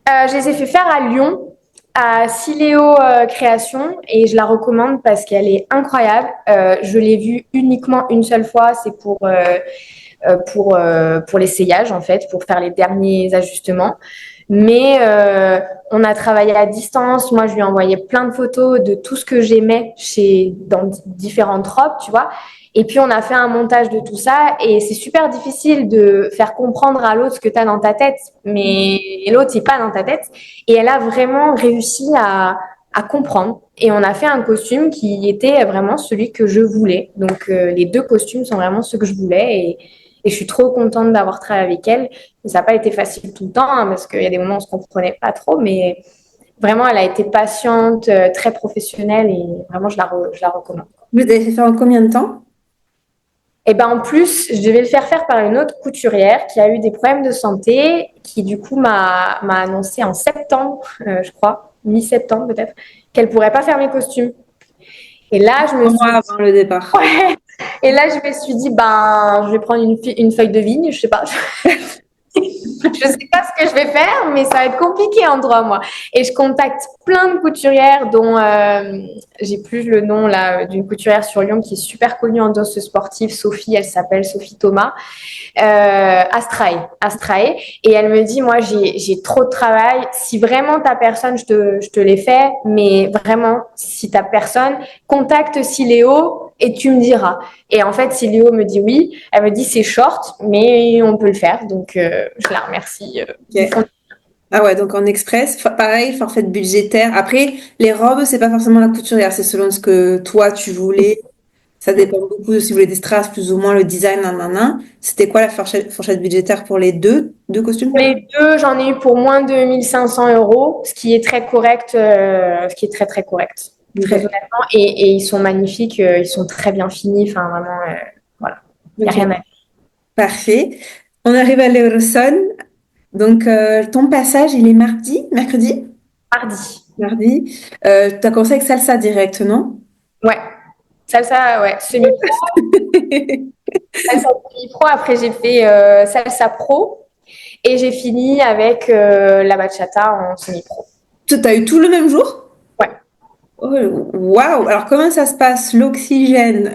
Je les ai fait faire à Lyon, à Siléo Création, et je la recommande parce qu'elle est incroyable. Je l'ai vue uniquement une seule fois, c'est pour l'essayage, en fait, pour faire les derniers ajustements. Mais on a travaillé à distance. Moi, je lui ai envoyé plein de photos de tout ce que j'aimais dans différentes robes, tu vois. Et puis, on a fait un montage de tout ça. Et c'est super difficile de faire comprendre à l'autre ce que tu as dans ta tête. Mais l'autre, il n'est pas dans ta tête. Et elle a vraiment réussi à comprendre. Et on a fait un costume qui était vraiment celui que je voulais. Donc, les deux costumes sont vraiment ceux que je voulais. Et je suis trop contente d'avoir travaillé avec elle. Ça n'a pas été facile tout le temps, hein, parce qu'il y a des moments où on ne se comprenait pas trop, mais vraiment, elle a été patiente, très professionnelle et vraiment, je la recommande. Vous avez fait faire en combien de temps? Et ben en plus, je devais le faire par une autre couturière qui a eu des problèmes de santé, qui du coup m'a annoncé en septembre, je crois, mi-septembre peut-être, qu'elle pourrait pas faire mes costumes. Et là, je me Un suis mois dit, avant le départ. ouais. Et là, je me suis dit, ben, je vais prendre une feuille de vigne, je sais pas. Je sais pas ce que je vais faire, mais ça va être compliqué en droit, moi. Et je contacte plein de couturières, dont j'ai plus le nom là d'une couturière sur Lyon qui est super connue en danse sportive. Sophie, elle s'appelle Sophie Thomas. Astrae. Et elle me dit, moi, j'ai trop de travail. Si vraiment t'as personne, je te les fais. Mais vraiment, si t'as personne, contacte Siléo et tu me diras. Et en fait, Siléo me dit oui. Elle me dit, c'est short, mais on peut le faire. Donc, je la remercie du Ok. fond. Ah ouais, donc en express, pareil, forfait budgétaire. Après, les robes, c'est pas forcément la couturière, c'est selon ce que toi tu voulais. Ça dépend beaucoup de si vous voulez des strass, plus ou moins le design, nanana. C'était quoi la fourchette budgétaire pour les deux costumes? Les deux, j'en ai eu pour moins de 1 500 euros, ce qui est très correct, ce qui est très très correct, très Ok, honnêtement. Et ils sont magnifiques, ils sont très bien finis. Enfin, vraiment, voilà, il n'y a ok, rien à dire. parfait. On arrive à l'Eurozone. Donc, ton passage, il est mercredi? Mardi. Mardi. T'as commencé avec salsa direct, non? Ouais, salsa, ouais, semi-pro. Salsa semi-pro. Après, j'ai fait salsa pro et j'ai fini avec la bachata en semi-pro. T'as eu tout le même jour? Ouais. Oh, waouh! Alors, comment ça se passe, l'oxygène?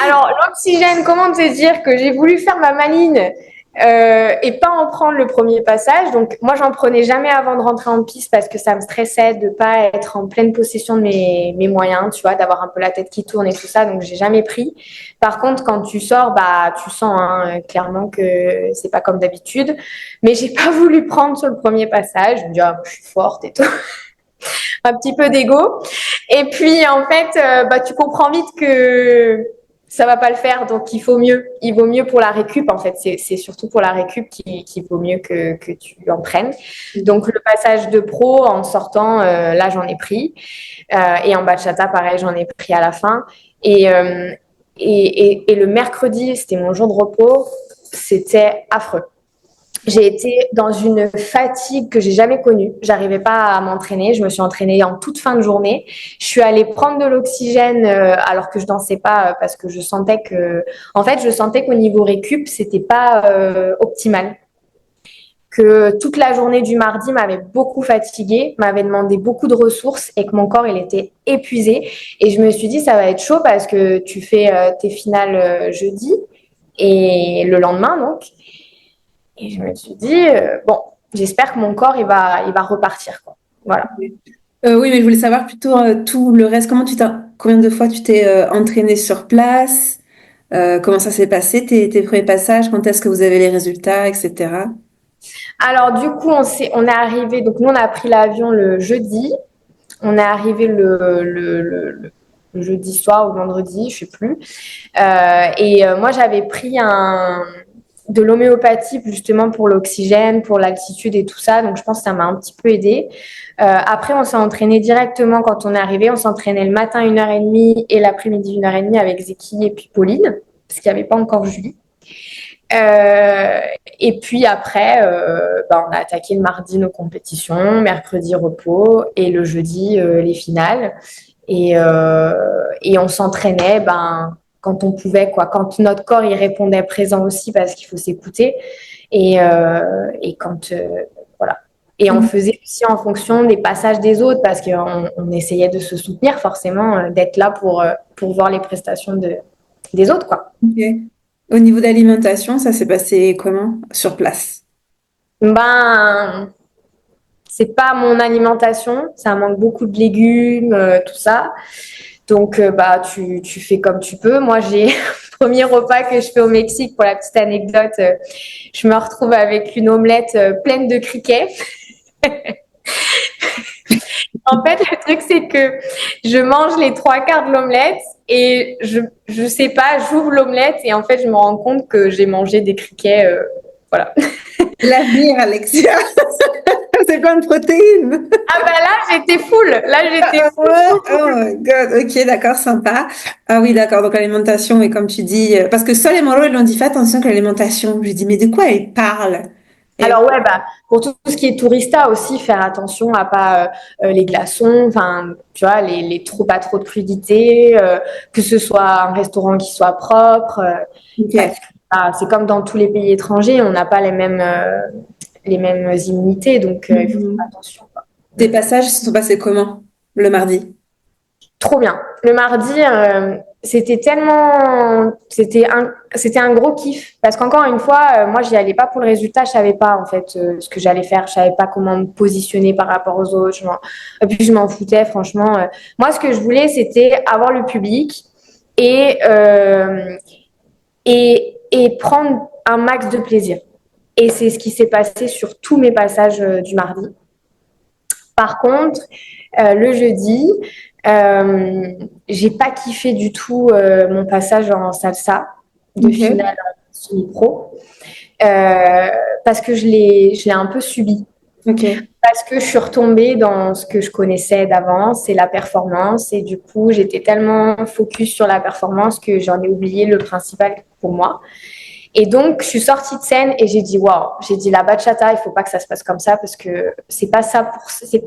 Alors, l'oxygène, comment te dire que j'ai voulu faire ma maline et pas en prendre le premier passage. Donc, moi, j'en prenais jamais avant de rentrer en piste parce que ça me stressait de pas être en pleine possession de mes moyens, tu vois, d'avoir un peu la tête qui tourne et tout ça. Donc, j'ai jamais pris. Par contre, quand tu sors, bah, tu sens hein, clairement que c'est pas comme d'habitude. Mais j'ai pas voulu prendre sur le premier passage. Je me dis, ah, je suis forte et tout. Un petit peu d'ego. Et puis, en fait, bah, tu comprends vite que ça va pas le faire, donc il vaut mieux pour la récup, en fait, c'est surtout pour la récup qu'il vaut mieux que tu en prennes. Donc le passage de pro en sortant, là j'en ai pris, et en bachata pareil j'en ai pris à la fin, et, et le mercredi c'était mon jour de repos, c'était affreux. J'ai été dans une fatigue que j'ai jamais connue. J'arrivais pas à m'entraîner. Je me suis entraînée en toute fin de journée. Je suis allée prendre de l'oxygène alors que je dansais pas parce que je sentais que, en fait, je sentais qu'au niveau récup, c'était pas optimal. Que toute la journée du mardi m'avait beaucoup fatiguée, m'avait demandé beaucoup de ressources et que mon corps il était épuisé. Et je me suis dit ça va être chaud parce que tu fais tes finales jeudi et le lendemain donc. Et je me suis dit, bon, j'espère que mon corps, il va repartir, quoi. Voilà. Oui, mais je voulais savoir plutôt tout le reste. Combien de fois tu t'es entraîné sur place? Comment ça s'est passé, tes premiers passages? Quand est-ce que vous avez les résultats, etc. Alors, du coup, on est arrivé, donc nous, on a pris l'avion le jeudi. On est arrivé le jeudi soir ou le vendredi, je sais plus. Moi, j'avais pris de l'homéopathie justement pour l'oxygène, pour l'altitude et tout ça. Donc, je pense que ça m'a un petit peu aidé. Après, on s'est entraîné directement quand on est arrivé. On s'entraînait le matin 1h30 et l'après-midi 1h30 avec Zeki et puis Pauline, parce qu'il n'y avait pas encore Julie. Euh, et puis après, on a attaqué le mardi nos compétitions, mercredi repos et le jeudi les finales. Et on s'entraînait quand on pouvait, quoi, quand notre corps il répondait présent aussi parce qu'il faut s'écouter. Et quand voilà. Et on faisait aussi en fonction des passages des autres parce qu'on essayait de se soutenir forcément, d'être là pour voir les prestations des autres, quoi. Ok. Au niveau d'alimentation, ça s'est passé comment sur place? Ben, c'est pas mon alimentation, ça manque beaucoup de légumes, tout ça. Donc, bah, tu fais comme tu peux. Moi, j'ai premier repas que je fais au Mexique, pour la petite anecdote, je me retrouve avec une omelette pleine de criquets. En fait, le truc, c'est que je mange les trois quarts de l'omelette et je sais pas, j'ouvre l'omelette et en fait, je me rends compte que j'ai mangé des criquets. Voilà. L'avenir, Alexia, c'est plein de protéines. Ah bah là, j'étais full. Là, j'étais Ah, full, ouais. full, full, Oh full. my God, ok, d'accord, sympa. Ah oui, d'accord, donc l'alimentation, et comme tu dis, parce que Sol et Moro, ils l'ont dit, fais attention que l'alimentation. Je lui dis, mais de quoi elle parle? Et Alors ouais, bah, pour tout ce qui est tourista aussi, faire attention à pas les glaçons, enfin, tu vois, pas trop de crudité, que ce soit un restaurant qui soit propre, parce ok. que c'est comme dans tous les pays étrangers, on n'a pas les mêmes immunités, donc il faut faire Mhm. attention, quoi. Tes passages se sont passés comment le mardi? Trop bien. Le mardi, c'était un gros kiff parce qu'encore une fois, moi, j'y allais pas pour le résultat. Je savais pas en fait ce que j'allais faire. Je savais pas comment me positionner par rapport aux autres. Et puis je m'en foutais, franchement. Moi, ce que je voulais, c'était avoir le public et et prendre un max de plaisir. Et c'est ce qui s'est passé sur tous mes passages du mardi. Par contre, le jeudi, j'ai pas kiffé du tout mon passage en salsa de Ok. finale semi-pro euh, parce que je l'ai un peu subi. Ok. Parce que je suis retombée dans ce que je connaissais d'avance, c'est la performance. Et du coup, j'étais tellement focus sur la performance que j'en ai oublié le principal pour moi. Et donc, je suis sortie de scène et j'ai dit, waouh, j'ai dit, la bachata, il faut pas que ça se passe comme ça parce que c'est pas ça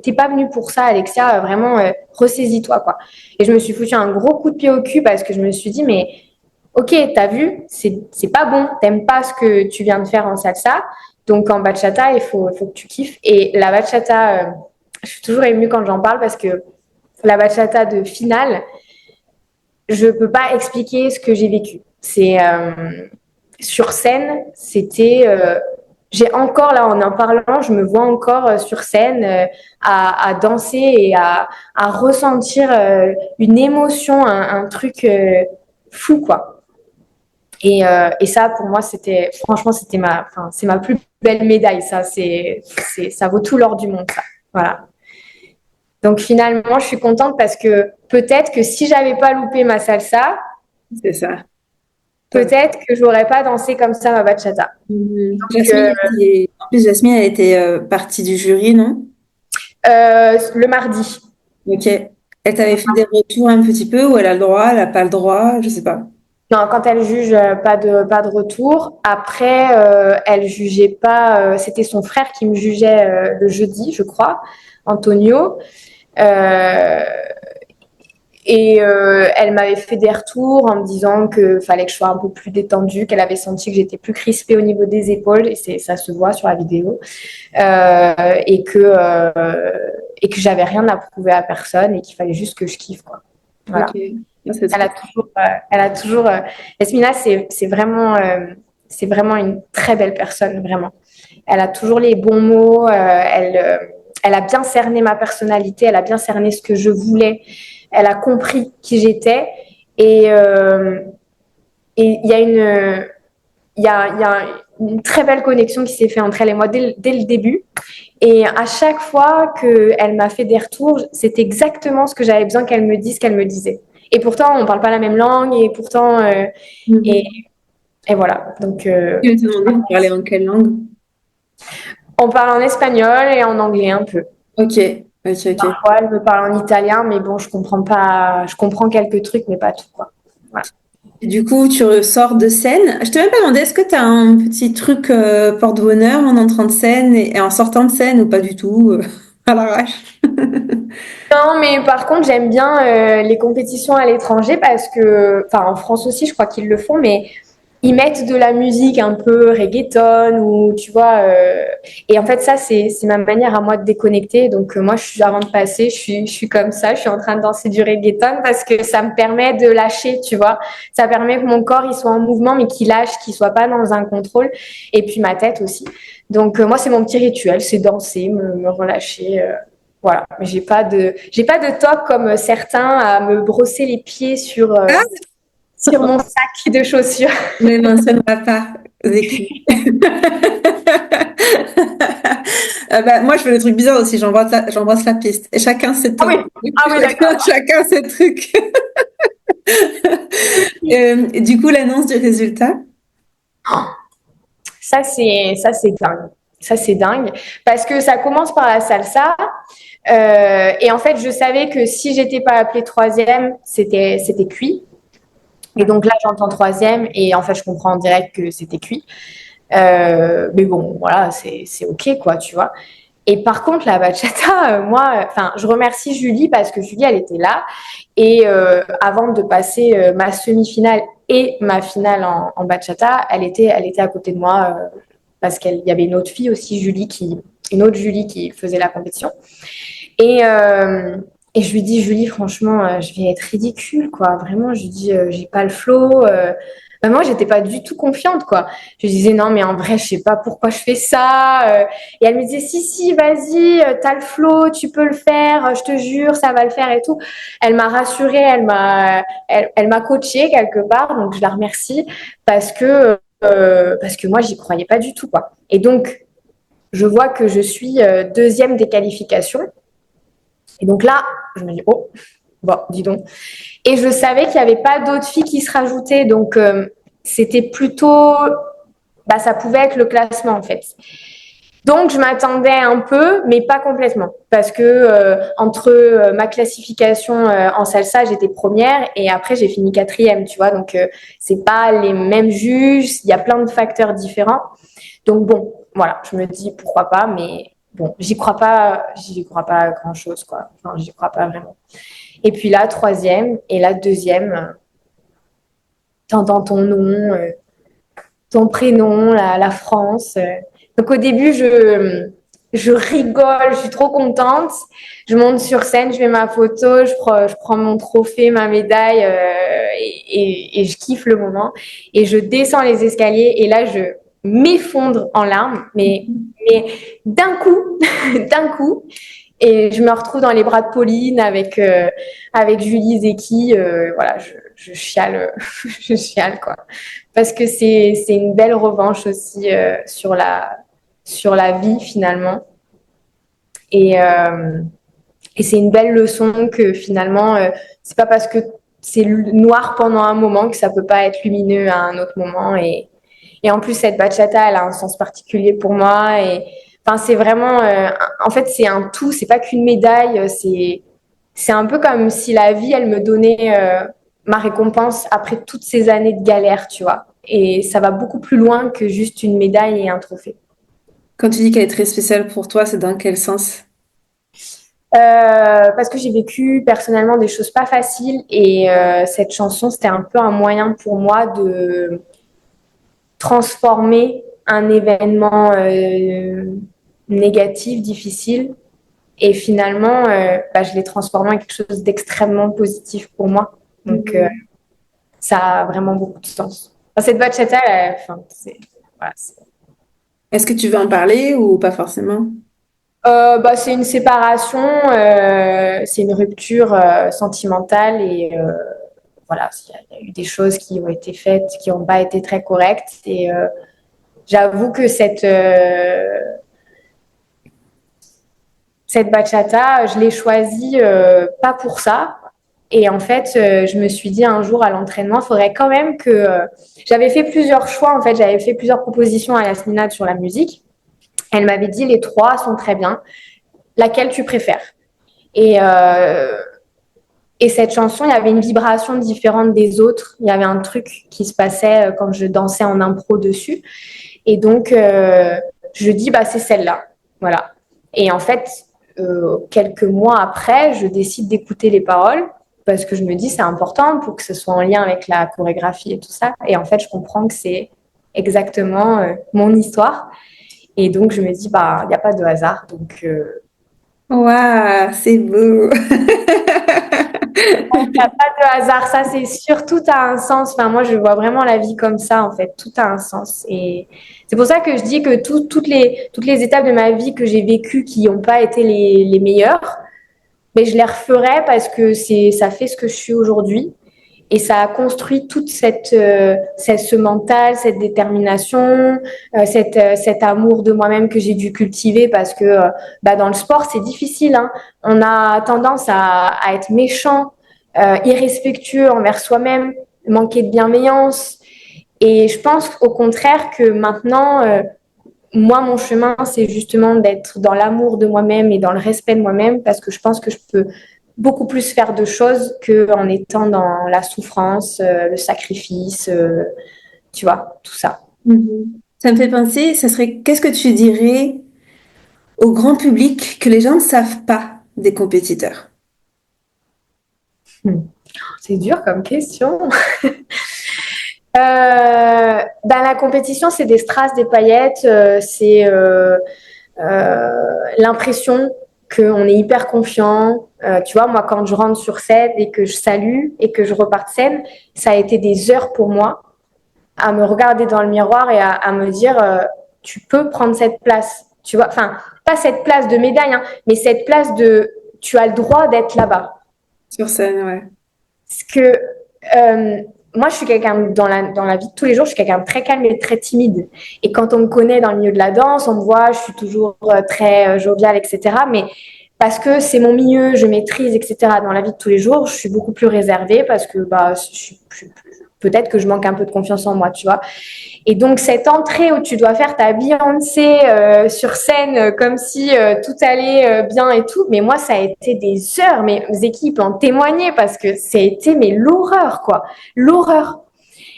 t'es pas venue pour ça, Alexia, vraiment, ressaisis-toi, quoi. Et je me suis foutu un gros coup de pied au cul parce que je me suis dit, mais, ok, t'as vu, c'est pas bon, t'aimes pas ce que tu viens de faire en salsa, donc en bachata, il faut que tu kiffes. Et la bachata, je suis toujours émue quand j'en parle parce que la bachata de finale, je peux pas expliquer ce que j'ai vécu. C'est sur scène, c'était. J'ai encore là en parlant, je me vois encore sur scène à danser et à ressentir une émotion, un truc fou quoi. Et ça pour moi c'était franchement c'est ma plus belle médaille ça ça vaut tout l'or du monde ça. Voilà. Donc finalement je suis contente parce que peut-être que si j'avais pas loupé ma salsa, C'est ça. Top. peut-être que j'aurais pas dansé comme ça ma bachata. Donc, Jasmine, en plus, Jasmine, elle était partie du jury, non? le mardi. Ok. Elle t'avait fait des retours un petit peu, ou elle a le droit, elle n'a pas le droit, je sais pas. Non, quand elle juge, pas de retour. Après, elle jugeait pas. C'était son frère qui me jugeait le jeudi, je crois, Antonio. Euh, elle m'avait fait des retours en me disant que fallait que je sois un peu plus détendue, qu'elle avait senti que j'étais plus crispée au niveau des épaules, et ça se voit sur la vidéo, euh, et que euh, et que j'avais rien à prouver à personne et qu'il fallait juste que je kiffe, quoi. Ok. Voilà. Ah, c'est Elle trop. a toujours, Yasmina, c'est vraiment une très belle personne, vraiment. Elle a toujours les bons mots. Elle a bien cerné ma personnalité. Elle a bien cerné ce que je voulais. Elle a compris qui j'étais. Et et il y a une très belle connexion qui s'est faite entre elle et moi dès le début. Et à chaque fois qu'elle m'a fait des retours, c'est exactement ce que j'avais besoin qu'elle me dise, qu'elle me disait. Et pourtant, on ne parle pas la même langue, et pourtant, et, Mhm. et voilà. Donc, Tu veux te demander, vous parlez en quelle langue? on parle en espagnol et en anglais un peu. Ok, ok, ok. Parfois, elle me parle en italien, mais bon, je comprends pas, je comprends quelques trucs, mais pas tout, quoi. Voilà. Et du coup, tu ressors de scène. Je t'ai même pas demandé, est-ce que tu as un petit truc porte-bonheur en entrant de scène et en sortant de scène ou pas du tout, à l'arrache? Non, mais par contre, j'aime bien les compétitions à l'étranger parce que, enfin, en France aussi, je crois qu'ils le font, mais ils mettent de la musique un peu reggaeton ou tu vois. Et en fait, ça, c'est ma manière à moi de déconnecter. Donc, moi, avant de passer, je suis comme ça, je suis en train de danser du reggaeton parce que ça me permet de lâcher, tu vois. Ça permet que mon corps, il soit en mouvement, mais qu'il lâche, qu'il soit pas dans un contrôle. Et puis ma tête aussi. Donc, moi, c'est mon petit rituel, c'est danser, me relâcher. Voilà, mais j'ai pas de toc comme certains à me brosser les pieds sur mon sac de chaussures. Mais non, ça ne va pas, Zeki. Bah, moi, je fais des trucs bizarres aussi. J'embrasse la piste. Et chacun ses Ah temps. oui, ah oui, d'accord. Chacun ses trucs. Du coup, l'annonce du résultat. Ça c'est dingue. Ça c'est dingue parce que ça commence par la salsa et en fait je savais que si j'étais pas appelée troisième c'était cuit et donc là j'entends troisième et en fait je comprends en direct que c'était cuit mais bon voilà c'est ok quoi tu vois. Et par contre, la bachata, moi, enfin, je remercie Julie parce que Julie, elle était là. Et avant de passer ma semi-finale et ma finale en bachata, elle était à côté de moi parce qu'il y avait une autre fille aussi, une autre Julie qui faisait la compétition. Et, euh, et je lui dis, Julie, franchement, je vais être ridicule, quoi. Vraiment, je lui dis, j'ai pas le flow. Bah, moi, j'étais pas du tout confiante, quoi. Je lui disais, non, mais en vrai, je sais pas pourquoi je fais ça. Et elle me disait, si, vas-y, t'as le flow, tu peux le faire, je te jure, ça va le faire et tout. Elle m'a rassurée, elle m'a coachée quelque part, donc je la remercie parce que moi, j'y croyais pas du tout, quoi. Et donc, je vois que je suis deuxième des qualifications. Et donc là, je me dis, oh, bon, dis donc. Et je savais qu'il n'y avait pas d'autres filles qui se rajoutaient. Donc, c'était plutôt, bah, ça pouvait être le classement, en fait. Donc, je m'attendais un peu, mais pas complètement. Parce que entre ma classification en salsa, j'étais première et après, j'ai fini quatrième, tu vois. Donc, c'est pas les mêmes juges. Il y a plein de facteurs différents. Donc, bon, voilà, je me dis pourquoi pas, mais bon, j'y crois pas à grand-chose, quoi. Enfin, j'y crois pas vraiment. Et puis là, troisième et là, deuxième, t'entends ton nom, ton prénom, la France. Donc au début, je rigole, je suis trop contente. Je monte sur scène, je fais ma photo, je prends mon trophée, ma médaille et je kiffe le moment. Et je descends les escaliers et là, je m'effondre en larmes, mais d'un coup, d'un coup. Et je me retrouve dans les bras de Pauline avec Julie Zeki. Voilà, je chiale, je chiale, quoi. Parce que c'est une belle revanche aussi sur la vie, finalement. Et, euh, et c'est une belle leçon que finalement, c'est pas parce que c'est noir pendant un moment que ça peut pas être lumineux à un autre moment. Et en plus, cette bachata, elle a un sens particulier pour moi. Et enfin, c'est vraiment, en fait, c'est un tout. C'est pas qu'une médaille. C'est un peu comme si la vie, elle me donnait ma récompense après toutes ces années de galère, tu vois. Et ça va beaucoup plus loin que juste une médaille et un trophée. Quand tu dis qu'elle est très spéciale pour toi, c'est dans quel sens? Parce que j'ai vécu personnellement des choses pas faciles et cette chanson, c'était un peu un moyen pour moi de transformer un événement négatif, difficile. Et finalement, bah, je l'ai transformé en quelque chose d'extrêmement positif pour moi. Donc, Mhm. ça a vraiment beaucoup de sens. Enfin, cette bachata, enfin, voilà, Est-ce que tu veux en parler ou pas forcément? bah, c'est une séparation, c'est une rupture sentimentale et voilà, il y a eu des choses qui ont été faites qui n'ont pas été très correctes et j'avoue que cette bachata, je l'ai choisie pas pour ça. Et en fait, je me suis dit un jour à l'entraînement, il faudrait quand même que j'avais fait plusieurs choix. En fait, j'avais fait plusieurs propositions à Yasmina sur la musique. Elle m'avait dit les trois sont très bien. Laquelle tu préfères? Et et cette chanson, il y avait une vibration différente des autres. Il y avait un truc qui se passait quand je dansais en impro dessus. Et donc, je dis, bah, c'est celle-là. Voilà. Et en fait, quelques mois après, je décide d'écouter les paroles parce que je me dis, c'est important pour que ce soit en lien avec la chorégraphie et tout ça. Et en fait, je comprends que c'est exactement mon histoire. Et donc, je me dis, bah, il n'y a pas de hasard. Donc, Waouh, c'est beau. il n'y a pas de hasard, ça c'est sûr, tout a un sens. Enfin, moi, je vois vraiment la vie comme ça, en fait, tout a un sens. Et c'est pour ça que je dis que toutes les étapes de ma vie que j'ai vécues qui n'ont pas été les meilleures, mais je les referai parce que ça fait ce que je suis aujourd'hui. Et ça a construit toute ce mental, cette détermination, cet amour de moi-même que j'ai dû cultiver parce que bah, dans le sport, c'est difficile. Hein. On a tendance à être méchant, irrespectueux envers soi-même, manquer de bienveillance. Et je pense au contraire que maintenant, moi, mon chemin, c'est justement d'être dans l'amour de moi-même et dans le respect de moi-même parce que je pense que je peux beaucoup plus faire de choses qu'en étant dans la souffrance, le sacrifice, tu vois, tout ça. Mhm. Ça me fait penser, ça serait, qu'est-ce que tu dirais au grand public que les gens ne savent pas des compétiteurs? Hmm. C'est dur comme question. Dans la compétition, c'est des strass, des paillettes, c'est l'impression qu'on est hyper confiant. Tu vois, moi, quand je rentre sur scène et que je salue et que je repars de scène, ça a été des heures pour moi à me regarder dans le miroir et à me dire tu peux prendre cette place. Tu vois, enfin, pas cette place de médaille, hein, mais cette place de tu as le droit d'être là-bas. Sur scène, ouais. Parce que moi, je suis quelqu'un dans la vie de tous les jours, je suis quelqu'un de très calme et très timide. Et quand on me connaît dans le milieu de la danse, on me voit, je suis toujours très joviale, etc. Mais parce que c'est mon milieu, je maîtrise, etc. Dans la vie de tous les jours, je suis beaucoup plus réservée parce que bah, peut-être que je manque un peu de confiance en moi, tu vois. Et donc, cette entrée où tu dois faire ta Beyoncé sur scène comme si tout allait bien et tout, mais moi, ça a été des heures. Mes équipes en témoignaient parce que ça a été mais l'horreur, quoi. L'horreur.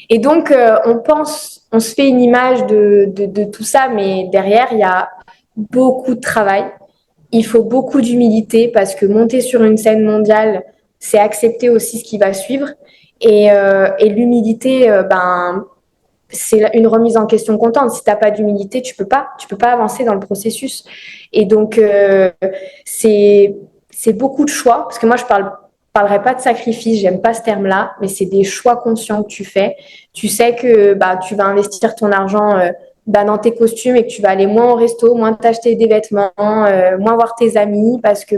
Et donc, on se fait une image de tout ça, mais derrière, il y a beaucoup de travail. Il faut beaucoup d'humilité parce que monter sur une scène mondiale, c'est accepter aussi ce qui va suivre. Et l'humilité, c'est une remise en question constante. Si tu n'as pas d'humilité, tu peux pas avancer dans le processus. Et donc, c'est beaucoup de choix, parce que moi, parlerai pas de sacrifice, j'aime pas ce terme-là, mais c'est des choix conscients que tu fais. Tu sais que tu vas investir ton argent dans tes costumes et que tu vas aller moins au resto, moins t'acheter des vêtements, moins voir tes amis, parce que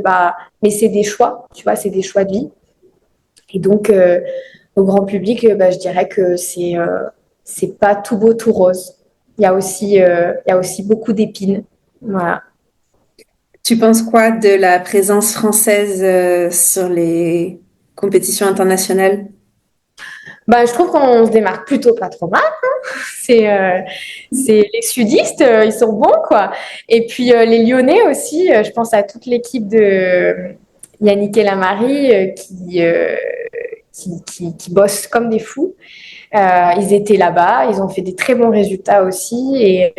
mais c'est des choix, tu vois, c'est des choix de vie. Et donc, au grand public, je dirais que c'est pas tout beau, tout rose. Il y a aussi beaucoup d'épines. Voilà. Tu penses quoi de la présence française sur les compétitions internationales? Je trouve qu'on se démarque plutôt pas trop mal. C'est les sudistes, ils sont bons, quoi. Et puis les Lyonnais aussi, je pense à toute l'équipe de Yannick et Lamari qui bossent comme des fous. Ils étaient là-bas, ils ont fait des très bons résultats aussi et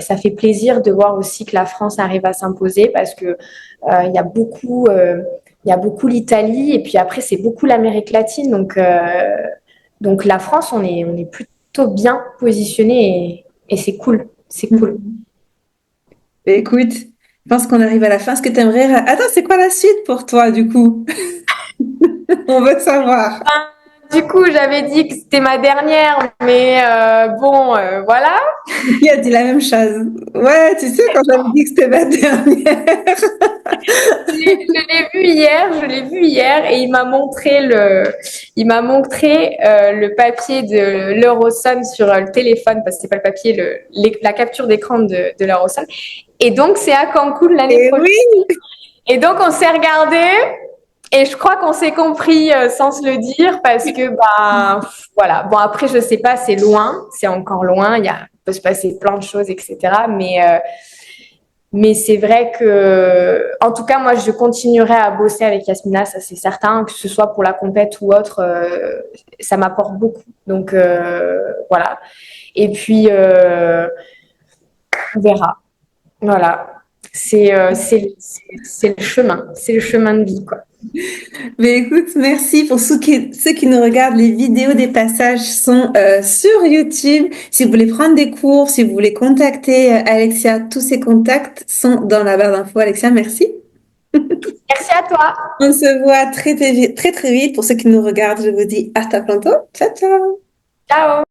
ça fait plaisir de voir aussi que la France arrive à s'imposer parce que il y a beaucoup l'Italie et puis après c'est beaucoup l'Amérique latine donc la France on est plutôt bien positionné et c'est cool, c'est cool. Écoute, je pense qu'on arrive à la fin. Est-ce que tu aimerais... Attends, c'est quoi la suite pour toi, du coup? On veut savoir. Du coup, j'avais dit que c'était ma dernière, mais voilà. Il a dit la même chose. Ouais, tu sais, quand j'avais dit que c'était ma dernière. Je l'ai vu hier et il m'a montré le papier de l'Eurosun sur le téléphone parce que c'est pas le papier, la capture d'écran de l'Eurosun. Et donc c'est à Cancun l'année Et prochaine. oui, Et donc on s'est regardé et je crois qu'on s'est compris sans se le dire parce que voilà. Bon après je sais pas, c'est loin, c'est encore loin, peut se passer plein de choses etc. Mais c'est vrai que, en tout cas, moi, je continuerai à bosser avec Yasmina, ça c'est certain, que ce soit pour la compète ou autre, ça m'apporte beaucoup. Donc voilà. Et puis on verra. Voilà. C'est le chemin de vie, quoi. mais écoute, merci pour ceux qui nous regardent. Les vidéos des passages sont sur YouTube. Si vous voulez prendre des cours, si vous voulez contacter Alexia, tous ces contacts sont dans la barre d'infos. Alexia, merci. Merci à toi. On se voit très, très vite. Pour ceux qui nous regardent, je vous dis hasta pronto. Ciao, ciao. Ciao.